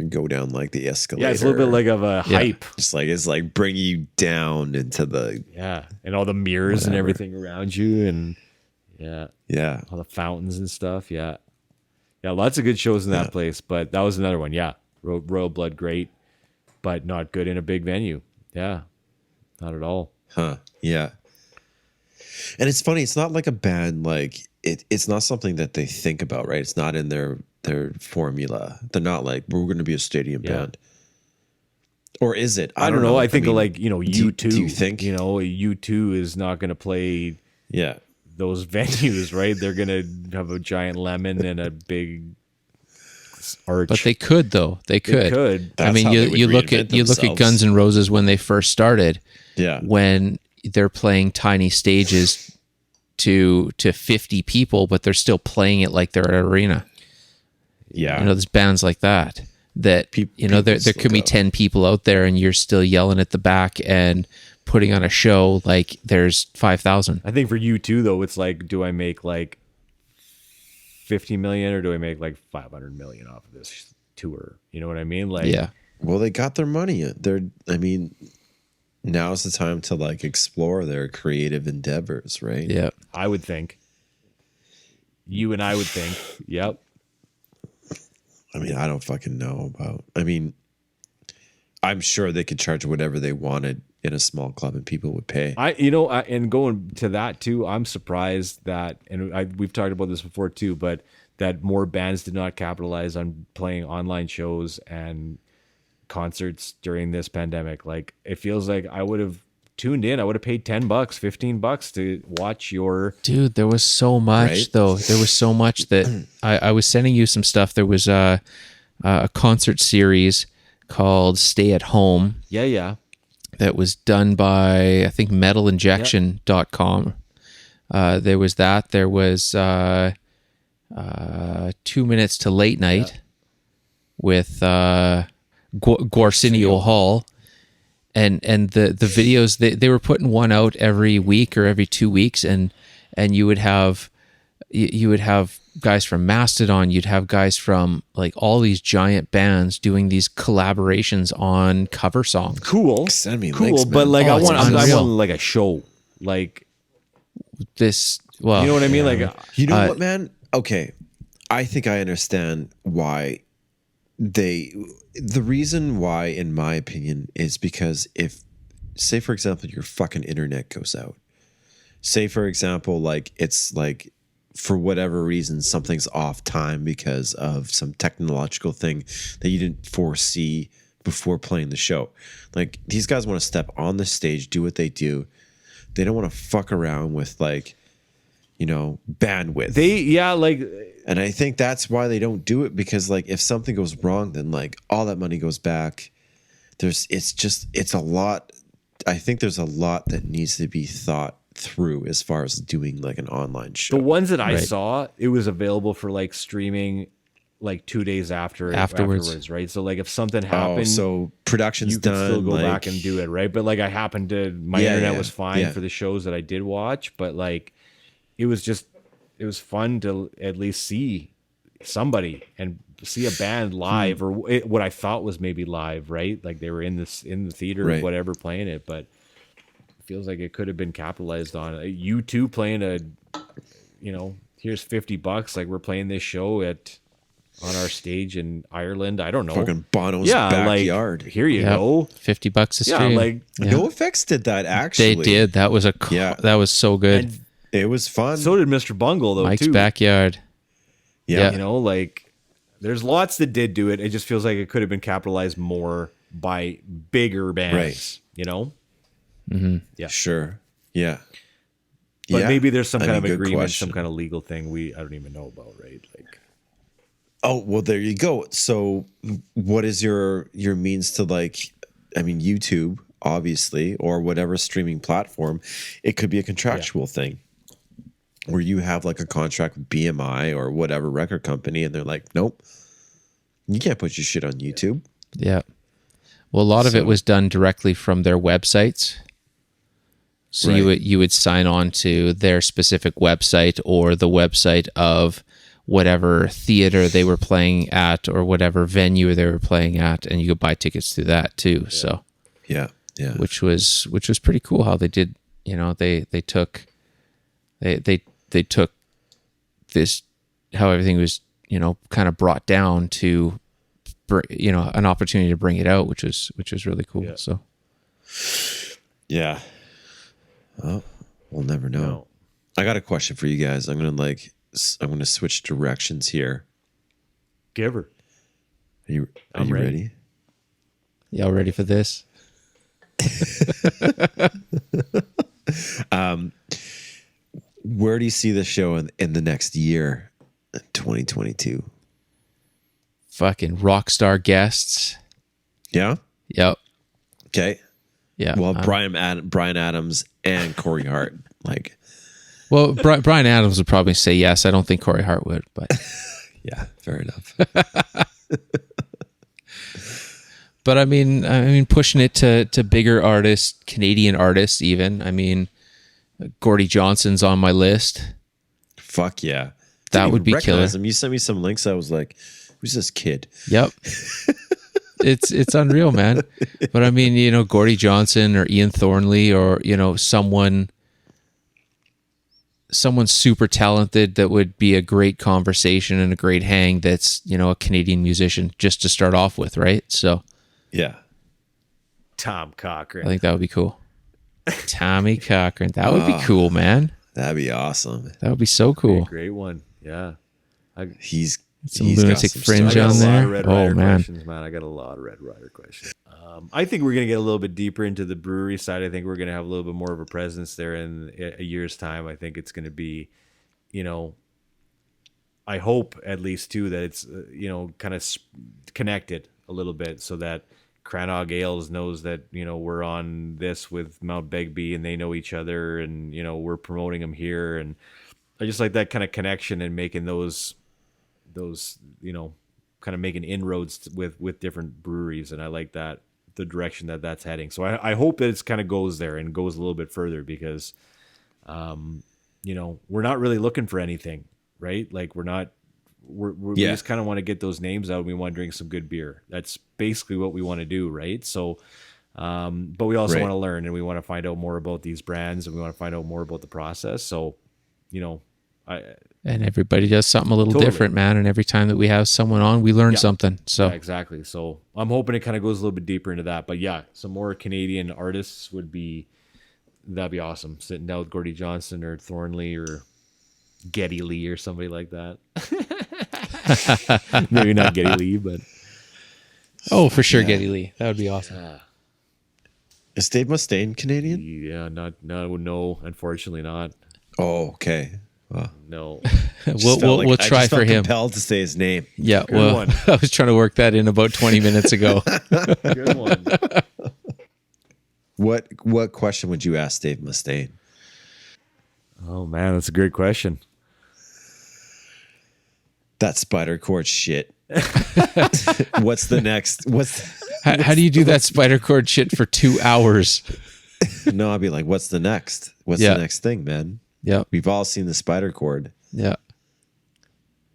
go down like the escalator. yeah, it's a little bit like of a hype. it's like bringing you down into the Yeah, and all the mirrors and everything around you, and yeah. all the fountains and stuff. Yeah, lots of good shows in that place. But that was another one. Yeah, Royal Blood, great, but not good in a big venue. Yeah, not at all. Huh. Yeah. And it's funny, it's not like a band like it's not something that they think about, right? It's not in their formula. They're not like, we're going to be a stadium band. Or is it? I don't know. I think mean, like, U2. do you think? U2 is not going to play Yeah. those venues, right? They're going to have a giant lemon and a big arch. But they could, though. They could. could. I That's mean, how they would you look reinvent at themselves. Guns N' Roses when they first started. Yeah. When they're playing tiny stages to 50 people, but they're still playing it like they're at an arena. Yeah. There's bands like that there people there still could be go. 10 people out there, and you're still yelling at the back and putting on a show like there's 5,000. I think for U2 though, it's like, do I make like 50 million or do I make like 500 million off of this tour? You know what I mean? Like, Yeah. Well, they got their money. I mean, now's the time to like explore their creative endeavors, right? Yeah. I would think. You and I would think. Yep. I mean, I don't fucking know about. I mean, I'm sure they could charge whatever they wanted in a small club and people would pay. And going to that too, I'm surprised that, and we've talked about this before too, but that more bands did not capitalize on playing online shows and concerts during this pandemic. Like, it feels like I would have tuned in. I would have paid $10, $15 to watch your. Dude, there was so much Right? though. There was so much that I was sending you some stuff. There was a concert series called Stay at Home Yeah. that was done by, I think, metalinjection.com. There was that. There was 2 Minutes to Late Night with Arsenio Hall. And the videos, they were putting one out every week or every 2 weeks, and you would have guys from Mastodon, you'd have guys from like all these giant bands doing these collaborations on cover songs. Cool. Send me cool, links, but man. like Oh, I it's want unreal. like a show. Like, This, well, you know what I mean? Like, You know what, man? Okay. I think I understand why the reason why, in my opinion, is because if, say, for example, your fucking internet goes out, say, for example, like it's like for whatever reason, something's off time because of some technological thing that you didn't foresee before playing the show. Like these guys want to step on the stage, do what they do. They don't want to fuck around with like, you know, bandwidth. And I think that's why they don't do it, because like if something goes wrong, then like all that money goes back. It's a lot. I think there's a lot that needs to be thought through as far as doing like an online show. The ones that I saw, it was available for like streaming like 2 days afterwards, right? So like if something happened, so production's you could done, still go like, back and do it, right? But like I happened to, my internet was fine for the shows that I did watch, but like it was fun to at least see somebody and see a band live, or what I thought was maybe live, right? Like they were in the theater or whatever playing it, but it feels like it could have been capitalized on. You two playing here's $50, like we're playing this show on our stage in Ireland. I don't know, fucking Bono's backyard. Like, here you go, $50 a stream. Yeah, like NoFX did that actually. They did. That was that was so good. And it was fun. so did Mr. Bungle though. Mike's too. backyard. Yeah. You know, like there's lots that did do it. It just feels like it could have been capitalized more by bigger bands, Right. you know? Mm-hmm. Yeah. Sure. Yeah. But maybe there's some I kind mean, of good agreement, question. some kind of legal thing I don't even know about, right? Like, Oh, well, there you go. So what is your means to like, I mean, YouTube, obviously, or whatever streaming platform, it could be a contractual thing where you have like a contract with BMI or whatever record company, and they're like, nope, you can't put your shit on YouTube. Yeah. Well, a lot of it was done directly from their websites. So you would sign on to their specific website or the website of whatever theater they were playing at or whatever venue they were playing at, and you could buy tickets through that too. So Yeah. which was pretty cool how they did. You know, they took this, how everything was, you know, kind of brought down to, you know, an opportunity to bring it out, which was really cool. Yeah. So Yeah. Well, we'll never know. No. I got a question for you guys. I'm gonna switch directions here. give her. Are you I'm ready. ready? y'all ready for this? Where do you see the show in the next year, 2022? Fucking rock star guests. Yeah. Yep. Okay. Yeah. Well, Brian Adams and Corey Hart. Like, Well, Brian Adams would probably say yes. I don't think Corey Hart would, but yeah, fair enough. but I mean, pushing it to bigger artists, Canadian artists, even. I mean, Gordie Johnson's on my list. Fuck yeah. That would be killer. Him. You sent me some links. I was like, who's this kid? Yep. It's unreal, man. But I mean, you know, Gordie Johnson or Ian Thornley, or, you know, someone super talented that would be a great conversation and a great hang, that's, you know, a Canadian musician just to start off with, right? So Yeah. Tom Cochran. I think that would be cool. Tommy Cochran. That would be cool, man. That'd be awesome. That would be so cool. Great one. Yeah. He's Some he's got lunatic some fringe I got on a lot there. of Red Oh, Rider man. questions, man. I got a lot of Red Rider questions. I think we're going to get a little bit deeper into the brewery side. I think we're going to have a little bit more of a presence there in a year's time. I think it's going to be, you know, I hope at least too that it's, you know, kind of connected a little bit, so that Crannog Ales knows that, you know, we're on this with Mount Begbie and they know each other, and, you know, we're promoting them here. And I just like that kind of connection and making those, you know, kind of making inroads with different breweries. And I like that, the direction that that's heading. So I hope that it's kind of goes there and goes a little bit further, because, you know, we're not really looking for anything, right? Like we just kind of want to get those names out. We want to drink some good beer. That's basically what we want to do, right? So, but we also want to learn, and we want to find out more about these brands, and we want to find out more about the process. So, you know, And everybody does something a little different, man. And every time that we have someone on, we learn something. So yeah, exactly. So I'm hoping it kind of goes a little bit deeper into that. But yeah, some more Canadian artists that'd be awesome. Sitting down with Gordie Johnson or Thornley or Geddy Lee or somebody like that. Maybe not Geddy Lee, but Oh, for sure, Geddy Lee. That would be awesome. Is Dave Mustaine Canadian? Yeah, no, unfortunately not. Oh, okay. Well, No. We'll try for him. Compelled to say his name. Yeah, Good well, one. I was trying to work that in about 20 minutes ago. Good one. What question would you ask Dave Mustaine? Oh man, that's a great question. That spider cord shit. What's the next? How do you do that spider cord shit for 2 hours? No, I'd be like, what's the next? What's Yeah. the next thing, man? Yeah, We've all seen the spider cord. yeah.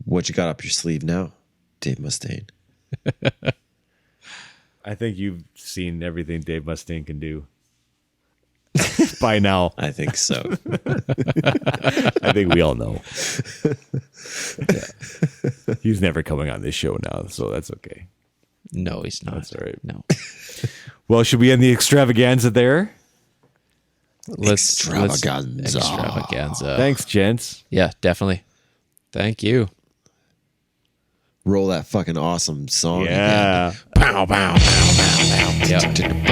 What you got up your sleeve now, Dave Mustaine? I think you've seen everything Dave Mustaine can do by now. I think so. I think we all know. He's never coming on this show now, so that's okay. No, he's not. That's all right. No. Well, should we end the extravaganza there? Extravaganza. Extravaganza. Thanks, gents. Yeah, definitely. Thank you. Roll that fucking awesome song. Yeah. Pow, pow, pow, pow, pow. Yeah. Again.